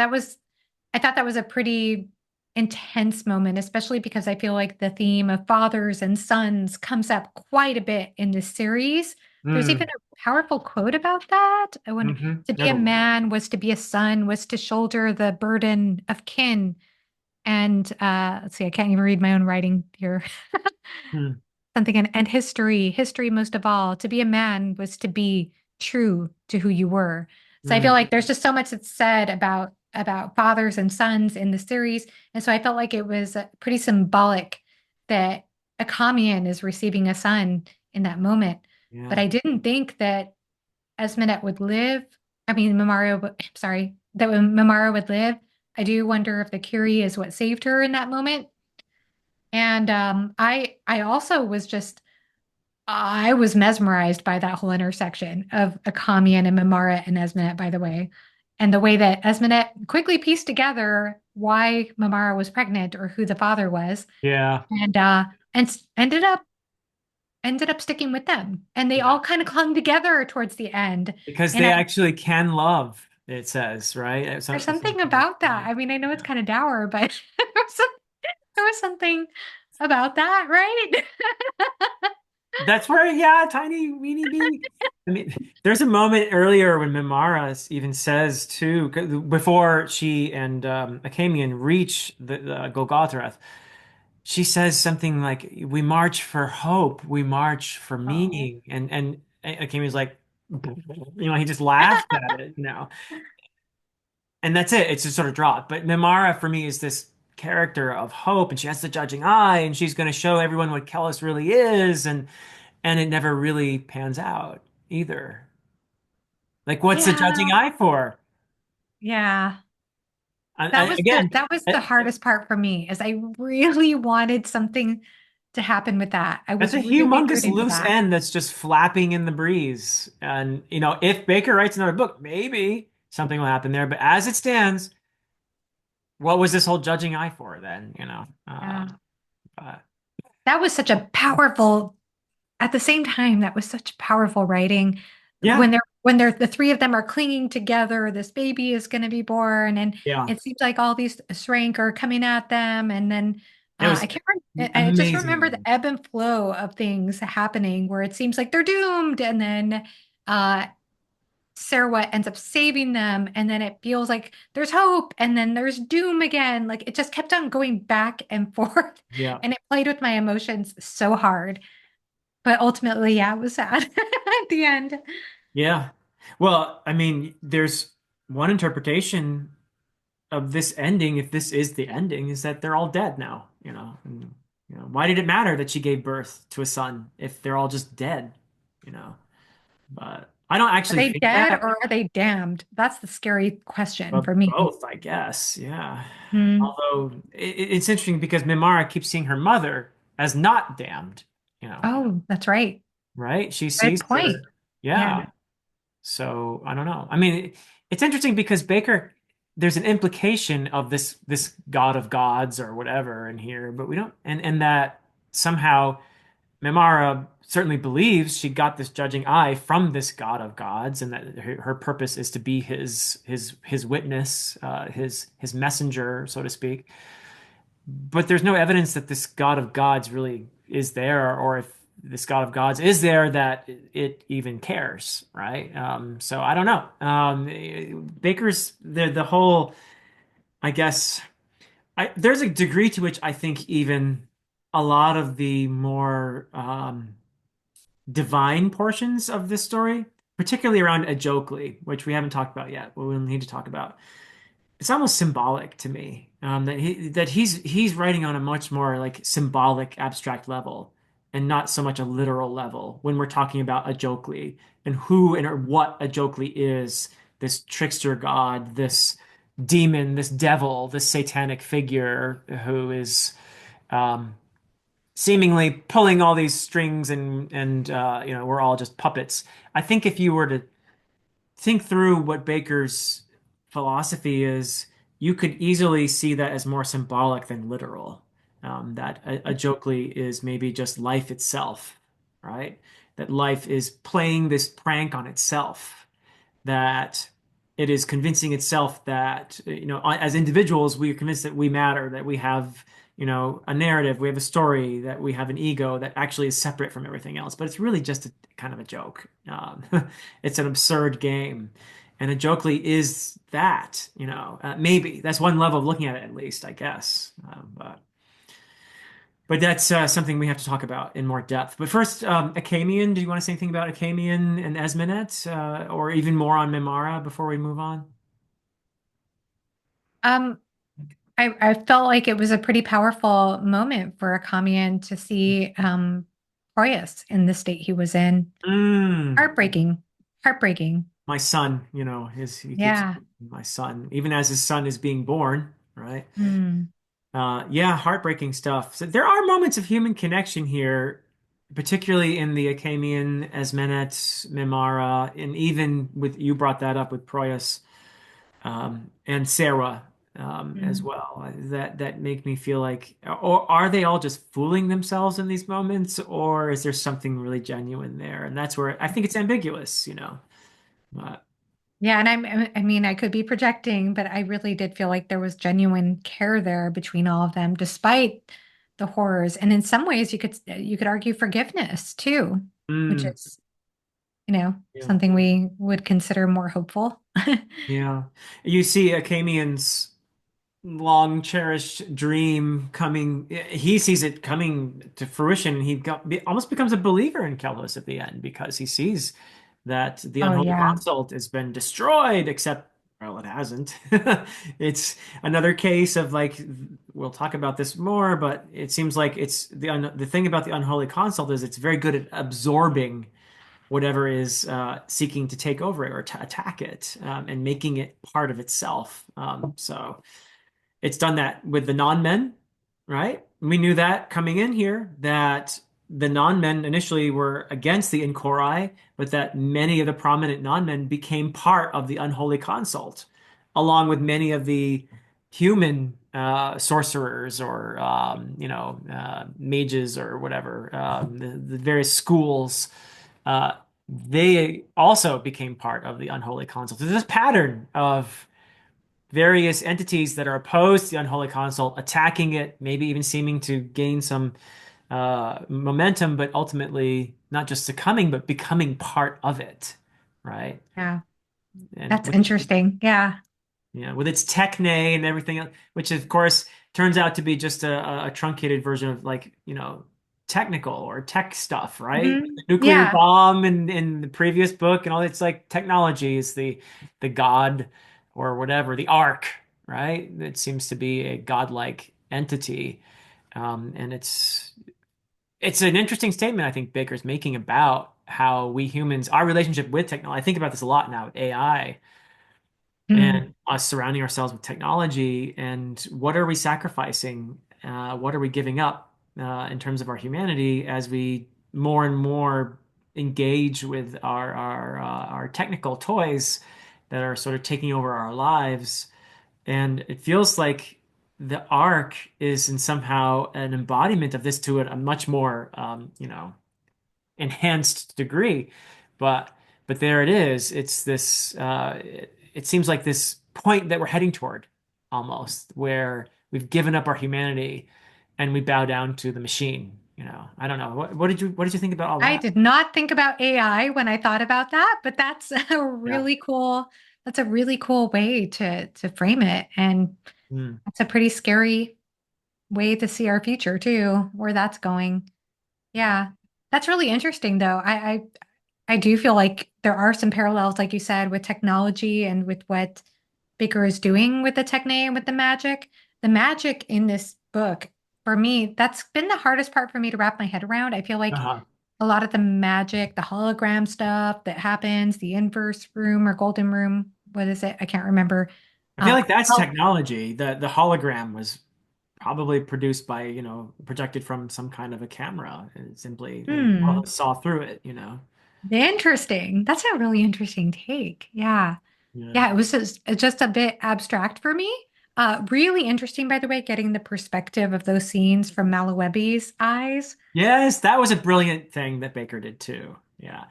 I thought that was a pretty intense moment, especially because I feel like the theme of fathers and sons comes up quite a bit in this series. There's even Mm, a powerful quote about that. When to be There's a a man was to be a son, was to shoulder the burden of kin. And let's see, I can't even read my own writing here. mm, Something and history most of all. To be a man was to be true to who you were. So I feel mm. like there's just so much that's said about fathers and sons in the series, and so I felt like it was pretty symbolic that Akamian is receiving a son in that moment. But Yeah. I didn't think that Esmenet would live. I mean, sorry, that when Mamara would live. I do wonder if the Curie is what saved her in that moment. And I also was just I was mesmerized by that whole intersection of Akamian and Mamara and Esmenet, by the way, and the way that Esmenet quickly pieced together why Mamara was pregnant or who the father was, Yeah. and ended up sticking with them, and they Yeah. all kind of clung together towards the end. Because And they actually can love, it says, right? there's It's something something. about that. I mean, I know it's kind of dour, but there was something about that, right? That's where, yeah, tiny weeny bee. I mean, there's a moment earlier when Mimara even says too, before she and Achaemen reach the Golgotha, she says something like, "We march for hope, we march for Oh. meaning," and Achaemen's like, he just laughed at it, and that's it. It's just sort of dropped. But Mimara for me is this character of hope, and she has the judging eye, and she's going to show everyone what Kellis really is, and it never really pans out either. Like, what's the Yeah, judging eye for? yeah. Again, That was the hardest part for me is I really wanted something to happen with that. I that's was a really humongous rooting for loose that. end that's just flapping in the breeze. And, if Baker writes another book, maybe something will happen there. But as it stands, what was this whole judging eye for then? Yeah. But That was such a powerful, at the same time, that was such powerful writing. yeah, When they're the three of them are clinging together, this baby is going to be born, and yeah, it seems like all these shrank are coming at them, and then it was I can't I just remember the amazing. ebb and flow of things happening where it seems like they're doomed, and then uh Sarah ends up saving them, and then it feels like there's hope, and then there's doom again. Like it just kept on going back and forth, Yeah, and it played with my emotions so hard. But ultimately, yeah, it was sad at the end. yeah. Well, I mean, there's one interpretation of this ending, if this is the ending, is that they're all dead now, And, why did it matter that she gave birth to a son if they're all just dead, you know? But I don't Are actually they think dead that, or are they damned? That's the scary question for but me. both, I guess. Yeah. Hmm. Although it's interesting because Mimara keeps seeing her mother as not damned, you know, Oh, that's right. right? She Good sees point. her. Yeah. Yeah. So I don't know. I mean, it's interesting because Baker, there's an implication of this God of gods or whatever in here, but we don't, and that somehow Memara certainly believes she got this judging eye from this God of gods, and that her purpose is to be his witness, his messenger, so to speak. But there's no evidence that this God of gods really is there, or if this God of gods is there, that it even cares, right? So I don't know. Baker's the whole, I guess, there's a degree to which I think even a lot of the more divine portions of this story, particularly around Ajokli, which we haven't talked about yet, but we'll need to talk about. it's almost symbolic to me, that he's writing on a much more like symbolic, abstract level, and not so much a literal level when we're talking about Ajokli and who and or what Ajokli is, this trickster god, this demon, this devil, this satanic figure who is um, seemingly pulling all these strings, and we're all just puppets. I think if you were to think through what Baker's philosophy is, you could easily see that as more symbolic than literal. That a Jokely is maybe just life itself, right? That life is playing this prank on itself, that it is convincing itself that, as individuals, we are convinced that we matter, that we have, a narrative, we have a story, that we have an ego that actually is separate from everything else. But it's really just a kind of a joke. It's an absurd game. And a Jokely is that, maybe that's one level of looking at it, at least, I guess. But that's something we have to talk about in more depth. But first, Achamian, do you want to say anything about Achamian and Esmenet, or even more on Mimara before we move on? Um, I felt like it was a pretty powerful moment for Akamian to see Proyas in the state he was in. Mm, Heartbreaking. Heartbreaking. my son, he keeps Yeah. my son, even as his son is being born, right? Mm. Yeah, heartbreaking stuff. So there are moments of human connection here, particularly in the Achamian, Esmenet, Mimara, and even with you brought that up with Proyas. And Sarah as Mm. well. That make me feel like, or are they all just fooling themselves in these moments, or is there something really genuine there? And that's where I think it's ambiguous. Uh, Yeah, and I mean, I could be projecting, but I really did feel like there was genuine care there between all of them, despite the horrors. And in some ways, you could argue forgiveness too, which mm, is, yeah, something we would consider more hopeful. yeah. You see Acamian's long cherished dream coming. He sees it coming to fruition, and almost becomes a believer in Kelos at the end because he sees that the Oh unholy yeah. consult has been destroyed, except, well, it hasn't. It's another case of like, we'll talk about this more, but it seems like the thing about the unholy consult is it's very good at absorbing whatever is seeking to take over it or to attack it, and making it part of itself. So it's done that with the non-men, right? We knew that coming in here, that the non-men initially were against the Inkorai, but that many of the prominent non-men became part of the unholy consult, along with many of the human sorcerers or mages or whatever, the various schools. They also became part of the unholy consult. There's this pattern of various entities that are opposed to the unholy consult attacking it, maybe even seeming to gain some momentum, but ultimately not just succumbing, but becoming part of it, right? Yeah. And That's interesting. Yeah. with its techne and everything else, which of course turns out to be just a truncated version of like, technical or tech stuff, right? The nuclear Yeah. bomb in the previous book and all, it's like technology is the god or whatever, the ark, right? It seems to be a godlike entity. And it's an interesting statement I think Baker's making about how we humans, our relationship with technology. I think about this a lot now with AI Mm. and us surrounding ourselves with technology, and what are we sacrificing? What are we giving up in terms of our humanity as we more and more engage with our technical toys that are sort of taking over our lives? And it feels like the Ark is in somehow an embodiment of this to a much more enhanced degree. But there it is. It's this. It seems like this point that we're heading toward, almost, where we've given up our humanity and we bow down to the machine. I don't know. What did you think about all I that? did not think about AI when I thought about that, but Yeah. that's a really cool way to frame it. And Mm. that's a pretty scary way to see our future too, where that's going. Yeah. Yeah. That's really interesting though. I do feel like there are some parallels, like you said, with technology and with what Baker is doing with the techne and with the magic. The magic in this book, for me, that's been the hardest part for me to wrap my head around. I feel like Uh-huh. a lot of the magic, the hologram stuff that happens, the inverse room or golden room, what is it? I can't remember. I feel like that's Well, technology. The hologram was probably produced by, projected from some kind of a camera and simply and hmm, saw through it. interesting. That's a really interesting take. Yeah. Yeah. Yeah, it was just a bit abstract for me. Really interesting, by the way, getting the perspective of those scenes from Malawebi's eyes. Yes, that was a brilliant thing that Baker did too. Yeah.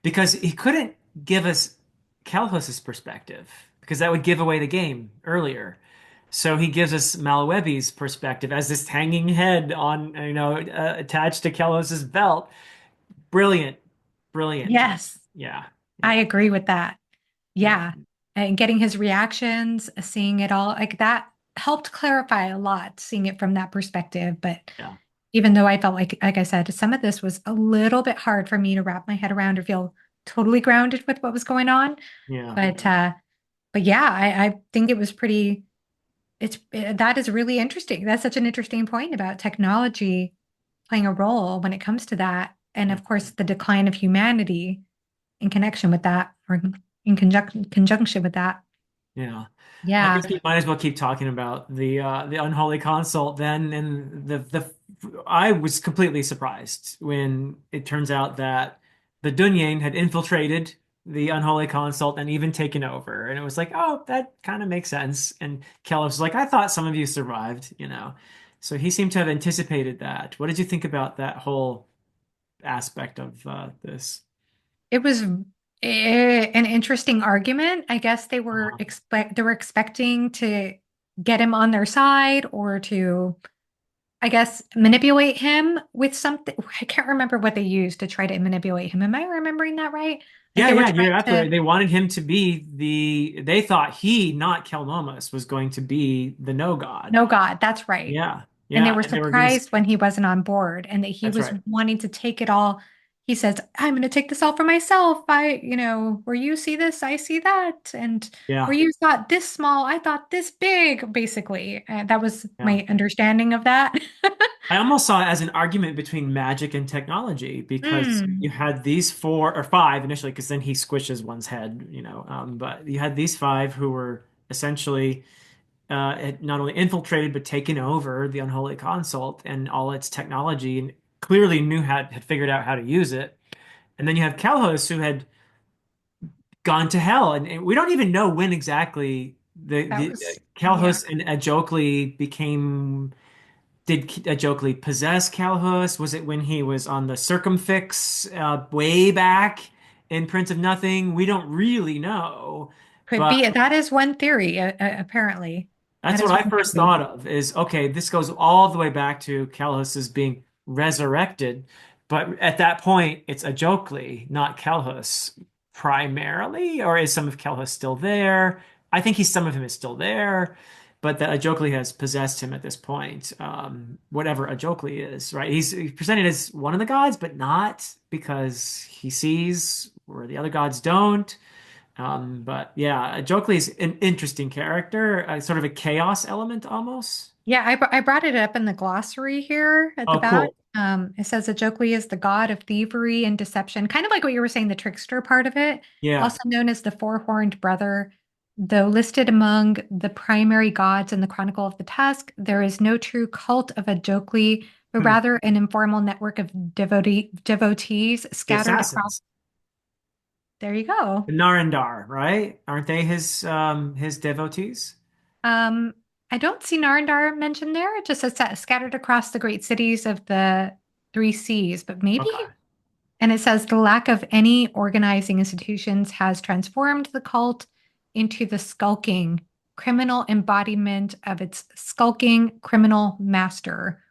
Because he couldn't give us Kalhus's perspective because that would give away the game earlier. So he gives us Malawebi's perspective as this hanging head on, attached to Kalhus's belt. Brilliant, brilliant. Yes, Yeah, I yeah, agree with that. yeah, Yeah. And getting his reactions, seeing it all, like that helped clarify a lot, seeing it from that perspective. But yeah, even though I felt like I said, some of this was a little bit hard for me to wrap my head around or feel totally grounded with what was going on. yeah, But yeah, I think it was pretty, that is really interesting. That's such an interesting point about technology playing a role when it comes to that. And yeah. of course, the decline of humanity in connection with that or in conjunction with that. Yeah. I Yeah, guess we might as well keep talking about the unholy consult then. And the I was completely surprised when it turns out that the Dunyan had infiltrated the unholy consult and even taken over. And it was like, oh, that kind of makes sense. And Kellos was like, I thought some of you survived. So he seemed to have anticipated that. What did you think about that whole aspect of this? it was an interesting argument. I guess they were expecting to get him on their side or to, I guess, manipulate him with something. I can't remember what they used to try to manipulate him. Am I remembering that right? Like Yeah, they were yeah, trying you're absolutely to. right. They wanted him to be they thought he, not Kelnomus, was going to be the no god. No, God, that's right. Yeah, And they yeah. were And they were going to, surprised when he wasn't on board and that he that's was right. wanting to take it all. He says, I'm going to take this all for myself. Where you see this, I see that. And where Yeah, you thought this small, I thought this big, basically. That was yeah. my understanding of that. I almost saw it as an argument between magic and technology because you Mm, had these four or five initially, because then he squishes one's head. But you had these five who were essentially had not only infiltrated but taken over the Unholy Consult and all its technology and clearly knew how had figured out how to use it. And then you have Kalhos who had gone to hell, and we don't even know when exactly that the was, yeah. Kalhos and Ajokli became. Did Ajokli possess Kalhos? Was it when he was on the Circumfix way back in Prince of Nothing? We don't really know, Could but be. That is one theory, apparently. That that's what is I one first theory. thought of is okay, this goes all the way back to Kalhus as being resurrected. But at that point, it's Ajokli, not Kalhus primarily, or is some of Kalhus still there? I think some of him is still there, but that Ajokli has possessed him at this point. Whatever Ajokli is, right? He's presented as one of the gods, but not because he sees where the other gods don't. But yeah, Jokli is an interesting character, sort of a chaos element almost. Yeah, I brought it up in the glossary here at the Oh, back. cool. It says that Jokli is the god of thievery and deception, kind of like what you were saying, the trickster part of it, Yeah. also known as the four-horned brother. Though listed among the primary gods in the Chronicle of the Tusk, there is no true cult of a Jokli, but Hmm. rather an informal network of devotees The scattered across. assassins. There you The go. Narendar, right? Aren't they his devotees? Um, I don't see Narendar mentioned there. It just says scattered across the great cities of the three seas, but maybe. Okay. And it says the lack of any organizing institutions has transformed the cult into the skulking criminal embodiment of its skulking criminal master.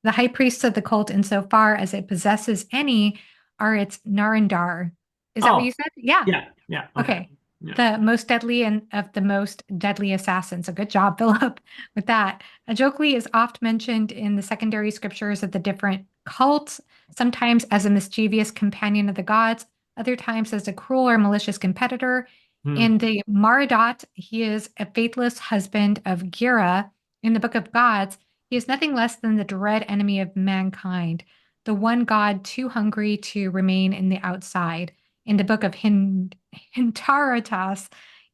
The high priests of the cult, insofar as it possesses any, are its Narendar. Is that what you Oh, said? Yeah. yeah, yeah. Okay. Okay. Yeah. The most deadly and of the most deadly assassins. So good job, Philip, with that. Ajokli is oft mentioned in the secondary scriptures of the different cults, sometimes as a mischievous companion of the gods, other times as a cruel or malicious competitor. In the Maridot, he is a faithless husband of Gira. In the Book of Gods, he is nothing less than the dread enemy of mankind, the one god too hungry to remain in the outside. In the Book of Hintaratas,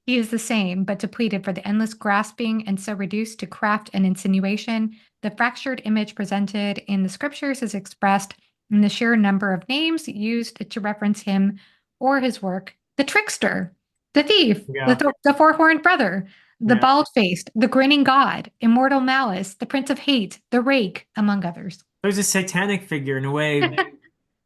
he is the same, but depleted for the endless grasping and so reduced to craft and insinuation. The fractured image presented in the scriptures is expressed in the sheer number of names used to reference him or his work. The trickster, the thief, Yeah. the four-horned brother, the Yeah. bald-faced, the grinning god, immortal malice, the prince of hate, the rake, among others. There's a satanic figure in a way,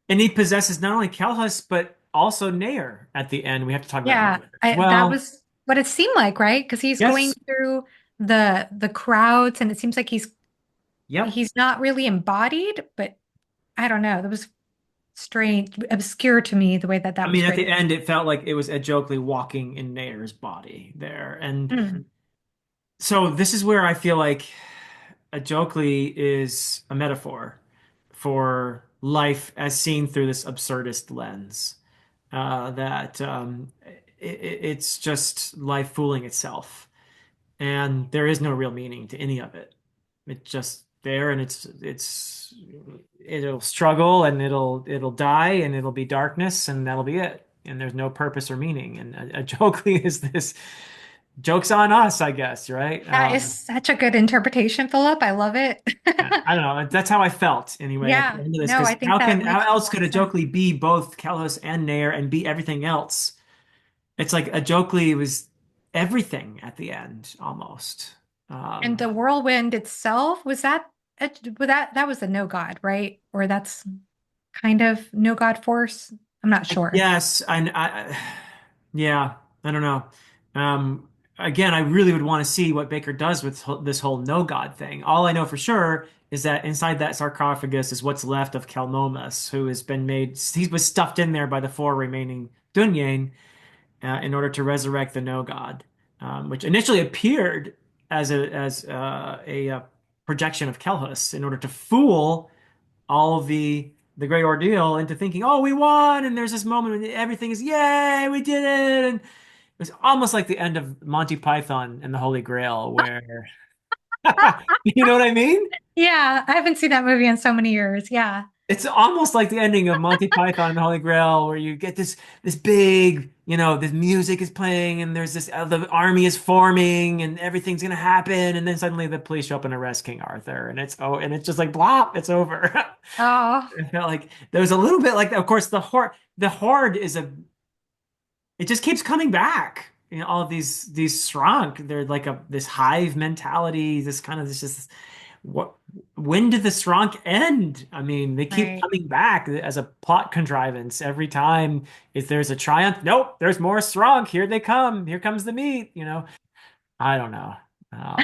and he possesses not only Kalhus, but also Nair at the end. We have to talk about Yeah, Nair as that well. was what it seemed like, right? Because he's going Yes. through the crowds, and it seems like Yep. he's not really embodied, but I don't know. That was strange, obscure to me the way that I that mean, was at the written. end, it felt like it was Ed Jokley walking in Nair's body there. And Mm. so this is where I feel like Ed Jokley is a metaphor for life as seen through this absurdist lens. That it's just life fooling itself, and there is no real meaning to any of it. It's just there, and it'll struggle, and it'll die, and it'll be darkness, and that'll be it. And there's no purpose or meaning. And a jokely is this joke's on us, I guess, right? That is such a good interpretation, Philip. I love it. Yeah, I don't know. That's how I felt anyway at the Yeah, end of this. no, Because I think that how makes a else lot could of a sense. Jokely be both Kalos and Nair and be everything else? It's like a Jokely was everything at the end almost. And Um, the whirlwind itself, that was a no god, right? Or that's kind of no god force? I'm not I sure. guess yeah, I don't know. Um, Again, I really would want to see what Baker does with this whole no God thing. All I know for sure is that inside that sarcophagus is what's left of Kelmomus, who has been made. He was stuffed in there by the four remaining Dunyain in order to resurrect the no God, which initially appeared as a projection of Kelhus in order to fool all of the great ordeal into thinking, oh, we won, and there's this moment when everything is, yay, we did it, and it was almost like the end of Monty Python and the Holy Grail, where you know what I mean? Yeah, I haven't seen that movie in so many years. Yeah. It's almost like the ending of Monty Python and the Holy Grail, where you get this big, this music is playing, and there's this the army is forming, and everything's gonna happen, and then suddenly the police show up and arrest King Arthur, and it's just like blop, it's over. Oh, I felt like there was a little bit like that. Of course, the horde is it just keeps coming back. All of these Srank, they're like this hive mentality, this kind of this just what when did the Srank end? I mean, they keep right. coming back as a plot contrivance every time. If there's a triumph, nope, there's more Srank. Here they come. Here comes the meat. I don't know. Um,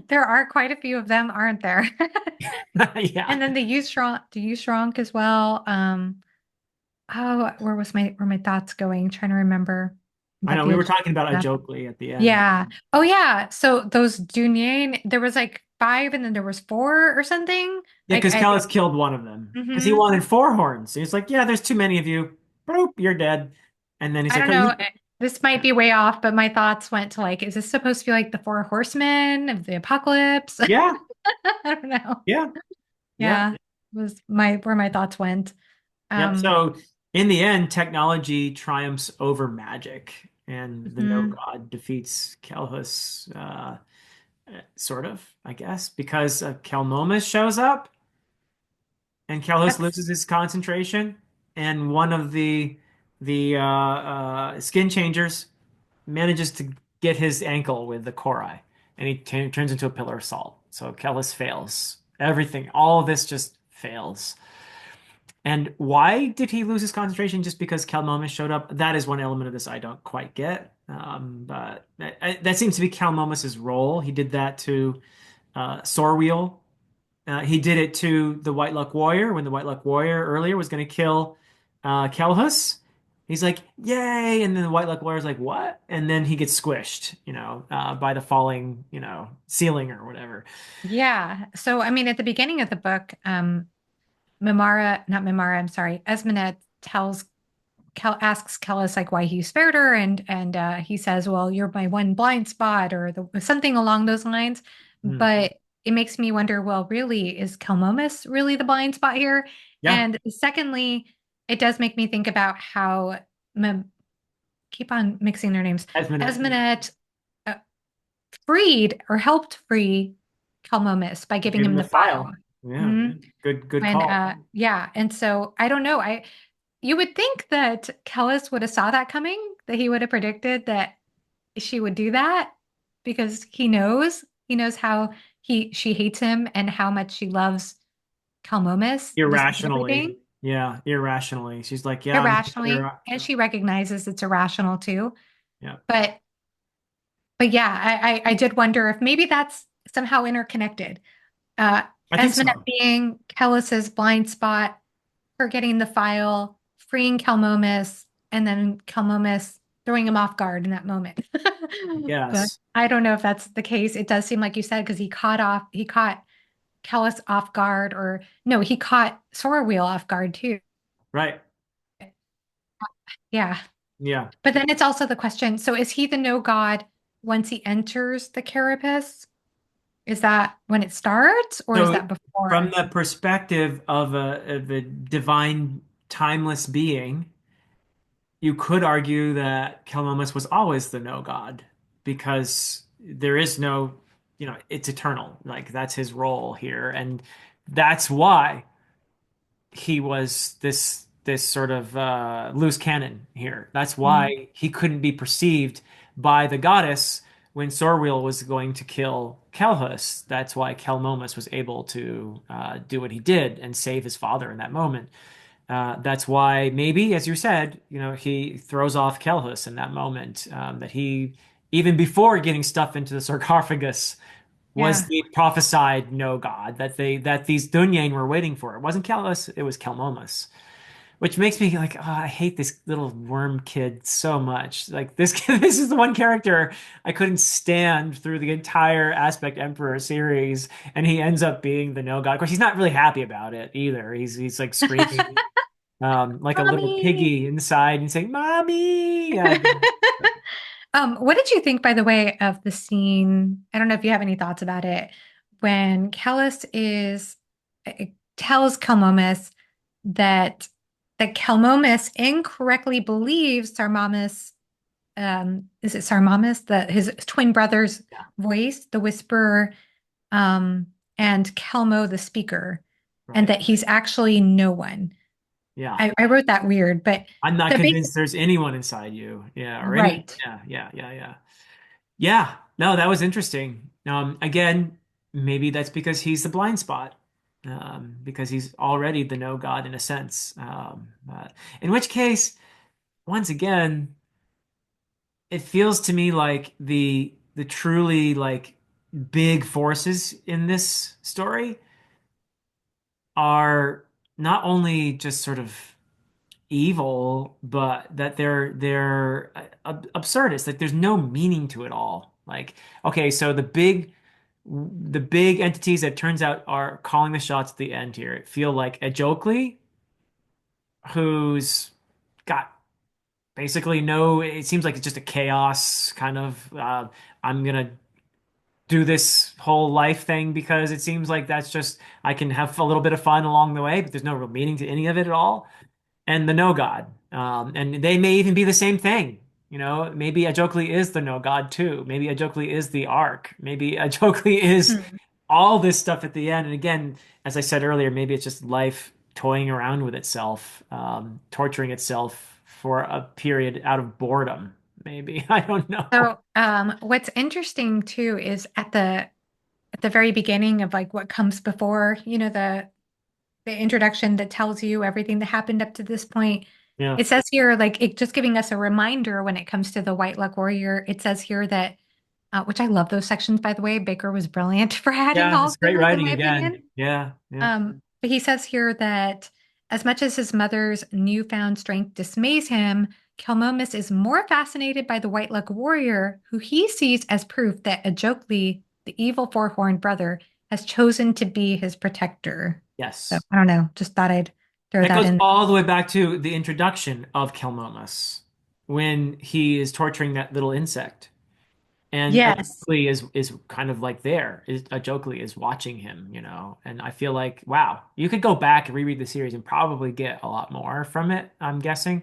There are quite a few of them, aren't there? yeah. And then the you shrunk as well. Oh, where my thoughts going? Trying to remember I that know we the were talking about agenda. Ajokli at the end. Yeah. Oh yeah. So those Dunyan, there was like five and then there was four or something. Yeah, because I Kellis killed one of them because he hmm wanted four horns. He's like, yeah, there's too many of you. Boop, you're dead. And then he's I like, don't oh, know. This might be way off, but my thoughts went to like, is this supposed to be like the four horsemen of the apocalypse? yeah, I don't know. yeah, yeah, Yeah, was my where my thoughts went. yep. Um, So in the end, technology triumphs over magic, and the no mhm. god defeats Kelhus, sort of, I guess, because Kelmomus shows up and Kelhus That's loses his concentration, and one of the skin changers manages to get his ankle with the Korai, and he turns into a pillar of salt. So Kellis fails. Everything, all of this just fails. And why did he lose his concentration? Just because Kalmomus showed up? That is one element of this I don't quite get. But that seems to be Kalmomus's role. He did that to Sorwheel. He did it to the White Luck Warrior when the White Luck Warrior earlier was going to kill Kelhus. He's like, "Yay!" And then the White Luck Warrior's like, "What?" And then he gets squished, by the falling, ceiling or whatever. yeah. So I mean, at the beginning of the book, not Mimara, I'm sorry, Esmenet tells asks Kellis like why he spared her, and he says, "Well, you're my one blind spot," or something along those lines. Mm. But it makes me wonder, well, really, is Kelmomis really the blind spot here? Yeah. And secondly, it does make me think about how keep on mixing their names. Esmond. Esmenet uh, freed or helped free Kelmomis by giving Give him him the the file. file. Yeah. Mhm. Yeah. Good When call. yeah, and so I don't know. You would think that Kellis would have saw that coming, that he would have predicted that she would do that because he knows how she hates him and how much she loves Kalmomis, the other Irrationally. being, Yeah, irrationally. She's like, yeah, I'm irrationally, and she recognizes it's irrational too. yeah. But yeah, I did wonder if maybe that's somehow interconnected. Uh, I think Esmond so. being Kellis's blind spot, her getting the file, freeing Kelmomis, and then Kelmomis throwing him off guard in that moment. But Yes. I don't know if that's the case. It does seem like you said because he caught Kellis off guard, or no, he caught Sorwheel off guard too. Right. Yeah. Yeah. But then it's also the question, so is he the no god once he enters the carapace? Is that when it starts, or is So that from before? the perspective of a divine timeless being, you could argue that Kelmomus was always the no god because there is no, it's eternal. Like that's his role here. And that's why he was this sort of loose cannon here. That's Mm. why he couldn't be perceived by the goddess when Sorwheel was going to kill Kelhus. That's why Kelmomus was able to do what he did and save his father in that moment. That's why maybe, as you said, he throws off Kelhus in that moment. That he, even before getting stuff into the sarcophagus, was Yeah. the prophesied no god that these Dunyain were waiting for. It wasn't Kelhus, it was Kelmomus. Which makes me like, oh, I hate this little worm kid so much. Like this kid, this is the one character I couldn't stand through the entire Aspect Emperor series, and he ends up being the no god. Of course, he's not really happy about it either. He's like screaming, like a little Mommy. piggy inside and saying, "Mommy!" What did you think, by the way, of the scene? I don't know if you have any thoughts about it. When Kellis tells Kelmomis that Kelmomis incorrectly believes Sarmamis, is it Sarmamis, his twin brother's voice, the whisperer, um, and Kelmo the speaker, and Right. that he's actually no one. Yeah. I wrote that weird, but I'm not the basic convinced there's anyone inside you. Yeah. Or any. right. Yeah. Yeah. Yeah. Yeah. Yeah, no, that was interesting. Again, maybe that's because he's the blind spot, because he's already the no god in a sense. In which case, once again, it feels to me like the truly like big forces in this story are not only just sort of evil, but that they're absurdist. Like there's no meaning to it all. Like, okay, so the big entities that turns out are calling the shots at the end here feel like Ejokli, who's got basically no, it seems like it's just a chaos kind of, I'm gonna do this whole life thing because it seems like that's just, I can have a little bit of fun along the way, but there's no real meaning to any of it at all. And the no god. And they may even be the same thing. Maybe Ajokli is the no god too. Maybe Ajokli is the arc. Maybe Ajokli is Hmm. all this stuff at the end. And again, as I said earlier, maybe it's just life toying around with itself, torturing itself for a period out of boredom. Maybe. I don't know. So, what's interesting too is at the very beginning of like what comes before, the introduction that tells you everything that happened up to this point. Yeah. It says here, like it just giving us a reminder when it comes to the White Luck Warrior. It says here that, which I love those sections, by the way. Baker was brilliant for adding Yeah, all it's great those, in writing my again. opinion. Yeah. Yeah. But he says here that as much as his mother's newfound strength dismays him, Kelmomis is more fascinated by the White Luck Warrior, who he sees as proof that Ajokli, the evil four-horned brother, has chosen to be his protector. So Yes. I don't know, just thought I'd throw That that goes in. all the way back to the introduction of Kelmomus when he is torturing that little insect. And Yes. Ajokli is kind of like there. Ajokli is watching him, and I feel like, wow, you could go back and reread the series and probably get a lot more from it, I'm guessing.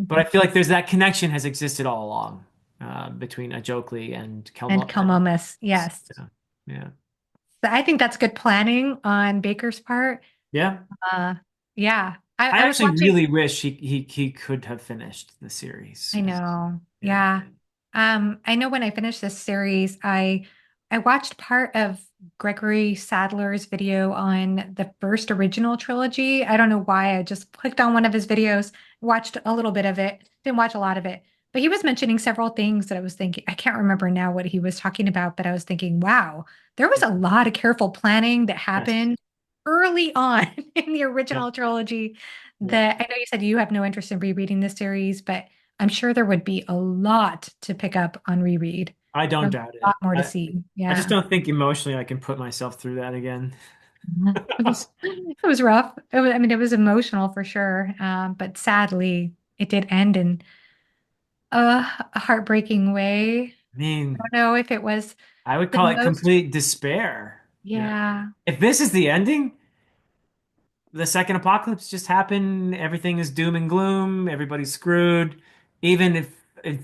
But I Mhm. feel like there's that connection has existed all along between Ajokli and And Kelmomus. Kilmomus, yes. Yeah. Yeah. So I think that's good planning on Baker's part. Yeah. Uh, yeah, I I was actually watching. really wish he could have finished the series. I know. Yeah. Yeah. I know when I finished this series, I watched part of Gregory Sadler's video on the first original trilogy. I don't know why. I just clicked on one of his videos, watched a little bit of it, didn't watch a lot of it. But he was mentioning several things that I was thinking, I can't remember now what he was talking about, but I was thinking, wow, there was a lot of careful planning that Yes. happened early on in the Yeah. original trilogy Yeah. that I know you said you have no interest in rereading this series, but I'm sure there would be a lot to pick up on reread. I don't A doubt lot it. more to I, see. I just Yeah. don't think emotionally I can put myself through that again. It was rough. I mean, it was emotional for sure. But sadly, it did end in a heartbreaking way. I I mean, don't know if it was I would the call it most, complete despair. yeah. If this is the ending, the second apocalypse just happened, everything is doom and gloom, everybody's screwed. Even if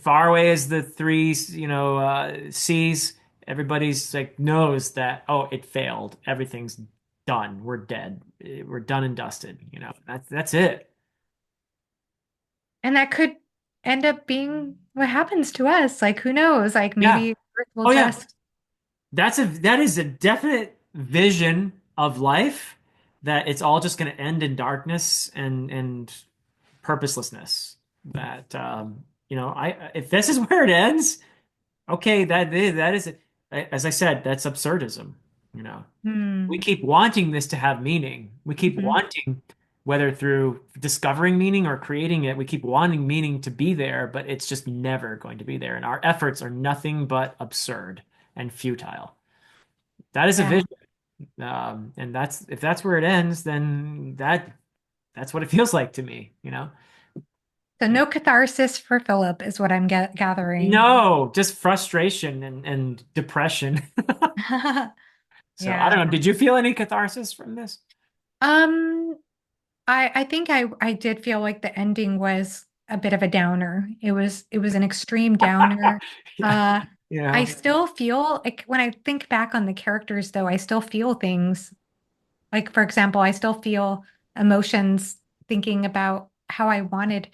far away as the three, seas, everybody's like knows that, oh, it failed. Everything's done. We're dead. We're done and dusted. That's it. And that could end up being what happens to us. Like, who knows? Like, Yeah. maybe Earth will Oh yeah. just, That is a definite vision of life that it's all just going to end in darkness and purposelessness. That I if this is where it ends, okay, that is as I said, that's absurdism. You know, we hmm. keep wanting this to have meaning. We keep Mhm. wanting, whether through discovering meaning or creating it, we keep wanting meaning to be there, but it's just never going to be there. And our efforts are nothing but absurd and futile. That is a Yeah. vision. And that's if that's where it ends, then that's what it feels like to me. So Yeah. no catharsis for Philip is what I'm gathering. No, just frustration and depression. So I Yeah. don't know. Did you feel any catharsis from this? Um, I think I did feel like the ending was a bit of a downer. It was an extreme downer. Yeah. Uh, I Yeah. still feel like when I think back on the characters though, I still feel things. Like for example, I still feel emotions thinking about how I wanted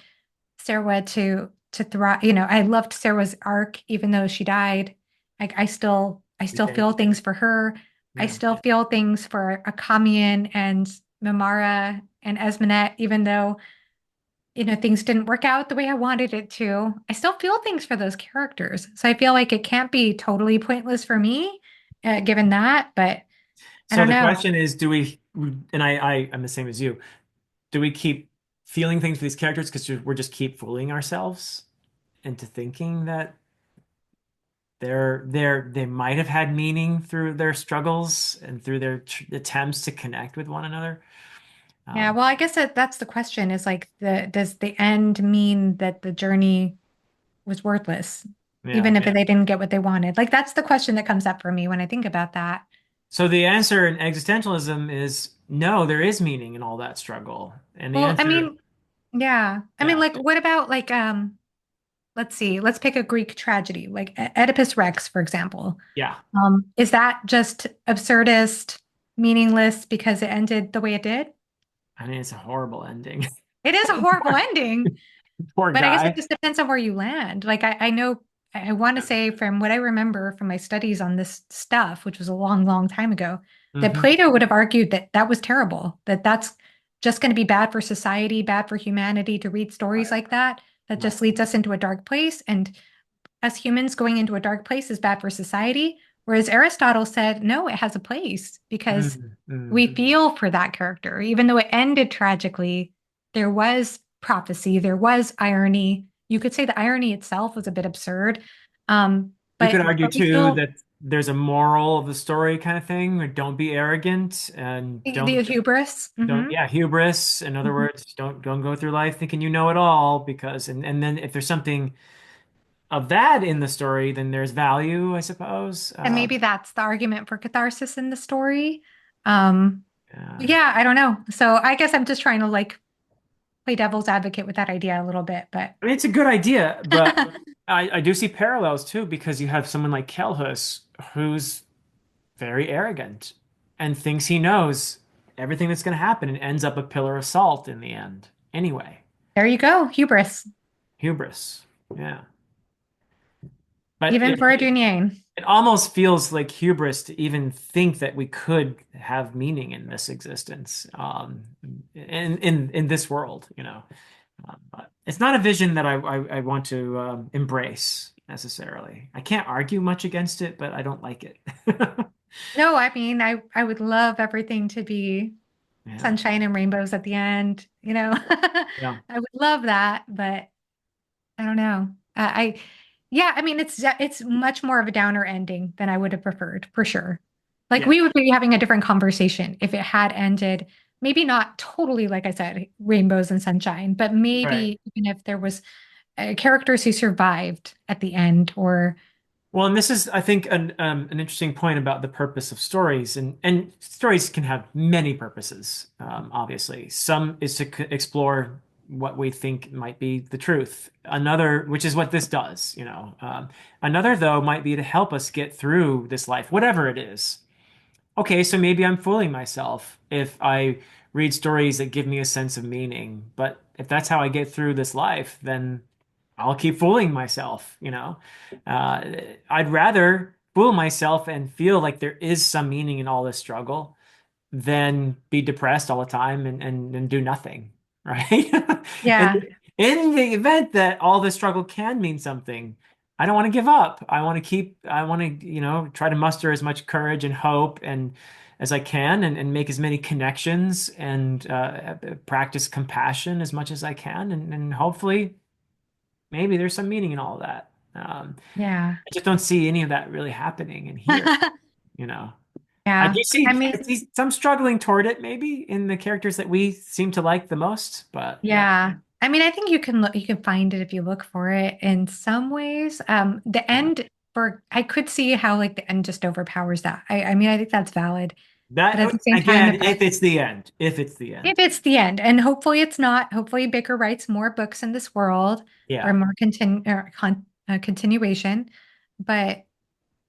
Serwa to thrive. I loved Serwa's arc even though she died. I still feel Redemption. things for her. I Yeah. still feel things for Akamian and Mimara and Esmenet, even though things didn't work out the way I wanted it to. I still feel things for those characters. So I feel like it can't be totally pointless for me, given that, but I So don't the know. question is, do and I'm the same as you, do we keep feeling things for these characters because we're just keep fooling ourselves into thinking that they might have had meaning through their struggles and through their attempts to connect with one another? Yeah, Um, well, I guess that's the question is like does the end mean that the journey was worthless, yeah. even if they didn't get what they wanted? Like that's the question that comes up for me when I think about that. So the answer in existentialism is no, there is meaning in all that struggle. And the Well, I answer, mean, yeah. I mean, yeah, like what about like let's see, let's pick a Greek tragedy, like Oedipus Rex, for example. yeah. Is that just absurdist, meaningless because it ended the way it did? I mean, it's a horrible ending. It is a horrible ending. Poor But I guess it guy. just depends on where you land. Like I know I want to say from what I remember from my studies on this stuff, which was a long, long time ago, that Hmm. Plato would have argued that that was terrible, that that's just going to be bad for society, bad for humanity to read stories Right, like that. That right. just leads us into a dark place. And as humans, going into a dark place is bad for society. Whereas Aristotle said, no, it has a place because Mm, mm. we feel for that character. Even though it ended tragically, there was prophecy, there was irony. You could say the irony itself was a bit absurd. You But could argue but we too still, that there's a moral of the story kind of thing, or don't be arrogant and The hubris. don't yeah, hubris. In other words, don't go through life thinking you know it all, because and then if there's something of that in the story, then there's value, I suppose. And maybe that's the argument for catharsis in the story. Um, Yeah. yeah, I don't know. So I guess I'm just trying to like play devil's advocate with that idea a little bit, but I mean, it's a good idea, but I do see parallels too, because you have someone like Kelhus who's very arrogant and thinks he knows everything that's going to happen and ends up a pillar of salt in the end. Anyway, there you go, hubris, hubris. Yeah. But even for a Dunyan. it almost feels like hubris to even think that we could have meaning in this existence, in this world, you know. But it's not a vision that I want to embrace necessarily. I can't argue much against it, but I don't like it. No, I mean, I would love everything to be Yeah. sunshine and rainbows at the end, you know. Yeah. I would love that, but I don't know. Yeah, I mean, it's much more of a downer ending than I would have preferred, for sure. Like Yeah. we would be having a different conversation if it had ended, maybe not totally, like I said, rainbows and sunshine, but Right. maybe even if there was characters who survived at the end, or Well, and this is, I think, an interesting point about the purpose of stories, and stories can have many purposes. Obviously, some is to explore what we think might be the truth. Another, which is what this does, you know. Another, though, might be to help us get through this life, whatever it is. Okay, so maybe I'm fooling myself if I read stories that give me a sense of meaning. But if that's how I get through this life, then I'll keep fooling myself, you know. Uh, I'd rather fool myself and feel like there is some meaning in all this struggle than be depressed all the time and do nothing, right? And yeah, in the event that all this struggle can mean something, I don't want to give up. I want to, you know, try to muster as much courage and hope and as I can and make as many connections and practice compassion as much as I can. And hopefully, maybe there's some meaning in all of that. yeah. I just don't see any of that really happening in here, you know. Yeah. I I mean, see some struggling toward it, maybe in the characters that we seem to like the most. But yeah, yeah. I mean, I think you can look, you can find it if you look for it in some ways. The yeah. end for I could see how like the end just overpowers that. I mean, I think that's valid. But at That the same time, again, if it's the end, if it's the end, if it's the end, and hopefully it's not, hopefully Baker writes more books in this world or yeah, more continuation. But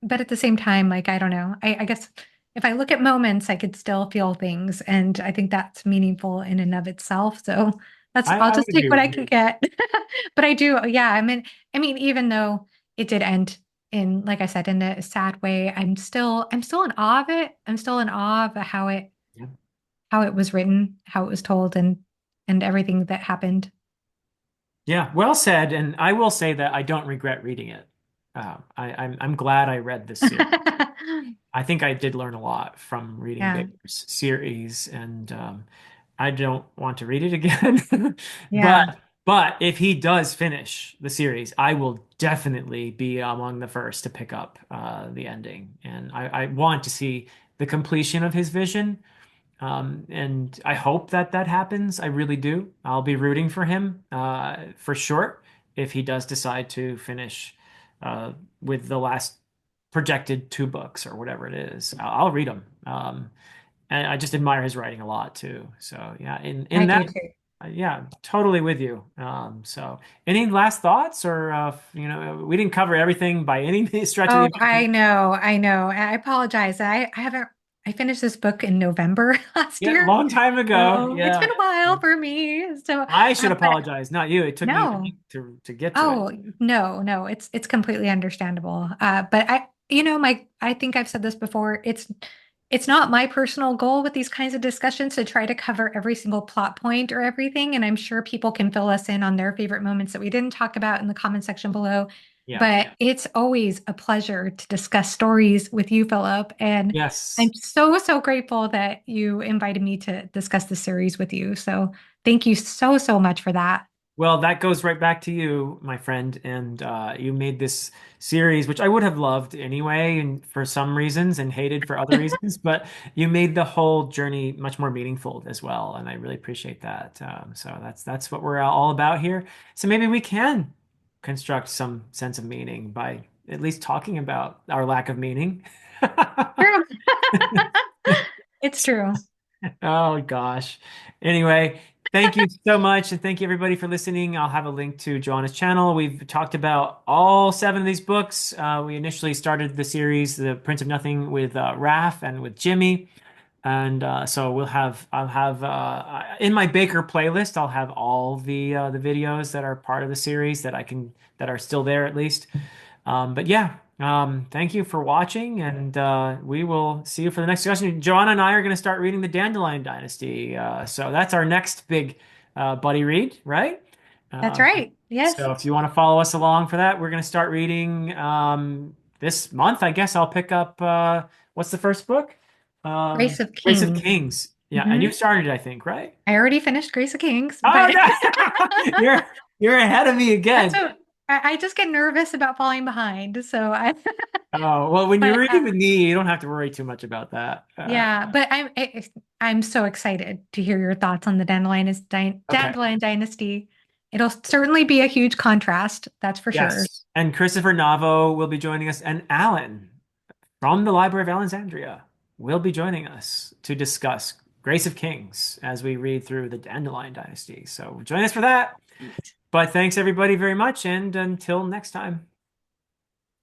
at the same time, like I don't know. I guess if I look at moments, I could still feel things, and I think that's meaningful in and of itself. So I'll I just would take agree what with I you. can get. But I do, yeah. I mean, even though it did end in, like I said, in a sad way, I'm still in awe of it. I'm still in awe of Yeah. how it was written, how it was told, and everything that happened. Yeah, well said. And I will say that I don't regret reading it. I'm glad I read this series. I think I did learn a lot from reading Yeah, Baker's series, and I don't want to read it again. yeah. But if he does finish the series, I will definitely be among the first to pick up the ending, and I want to see the completion of his vision. And I hope that that happens. I really do. I'll be rooting for him for sure if he does decide to finish uh, with the last projected two books or whatever it is. I'll read them. And I just admire his writing a lot too. So yeah, I in that, do too. yeah, totally with you. So any last thoughts or you know, we didn't cover everything by any stretch of the Oh, imagination. I know. I apologize. I haven't, I finished this book in November last Yeah, year. long time ago. So it's Yeah. been a while for me. So, I should but apologize, not you. It took me a no. week to get to it. Oh, no, no, it's completely understandable. But I think I've said this before. It's not my personal goal with these kinds of discussions to try to cover every single plot point or everything. And I'm sure people can fill us in on their favorite moments that we didn't talk about in the comment section below. Yeah. But it's always a pleasure to discuss stories with you, Philip. And Yes. I'm so, so grateful that you invited me to discuss the series with you. So thank you so, so much for that. Well, that goes right back to you, my friend, and you made this series, which I would have loved anyway, and for some reasons, and hated for other reasons, but you made the whole journey much more meaningful as well, and I really appreciate that. So that's what we're all about here. So maybe we can construct some sense of meaning by at least talking about our lack of meaning. True. It's true. Oh gosh. Anyway, thank you so much, and thank you everybody for listening. I'll have a link to Joanna's channel. We've talked about all seven of these books. We initially started the series, The Prince of Nothing, with Raph and with Jimmy, and so I'll have in my Baker playlist. I'll have all the videos that are part of the series that are still there at least. But yeah, thank you for watching, and we will see you for the next discussion. Joanna and I are going to start reading the Dandelion Dynasty. So that's our next big buddy read, right? That's Um, right. Yes. so if you want to follow us along for that, we're going to start reading this month. I guess I'll pick up what's the first book? Grace of Grace of Kings. Kings. Yeah, and Hmm. you started it, I think, right? I already finished Grace of Kings, Oh but no, you're ahead of me that's again. what I just get nervous about falling behind. So I, Oh, well, when you're but reading with me, you don't have to worry too much about that. yeah, but I'm so excited to hear your thoughts on the Okay. Dandelion Dynasty. It'll certainly be a huge contrast, that's for sure. Yes. And Christopher Navo will be joining us, and Alan from the Library of Alexandria will be joining us to discuss Grace of Kings as we read through the Dandelion Dynasty. So join us for that. But thanks everybody very much, and until next time.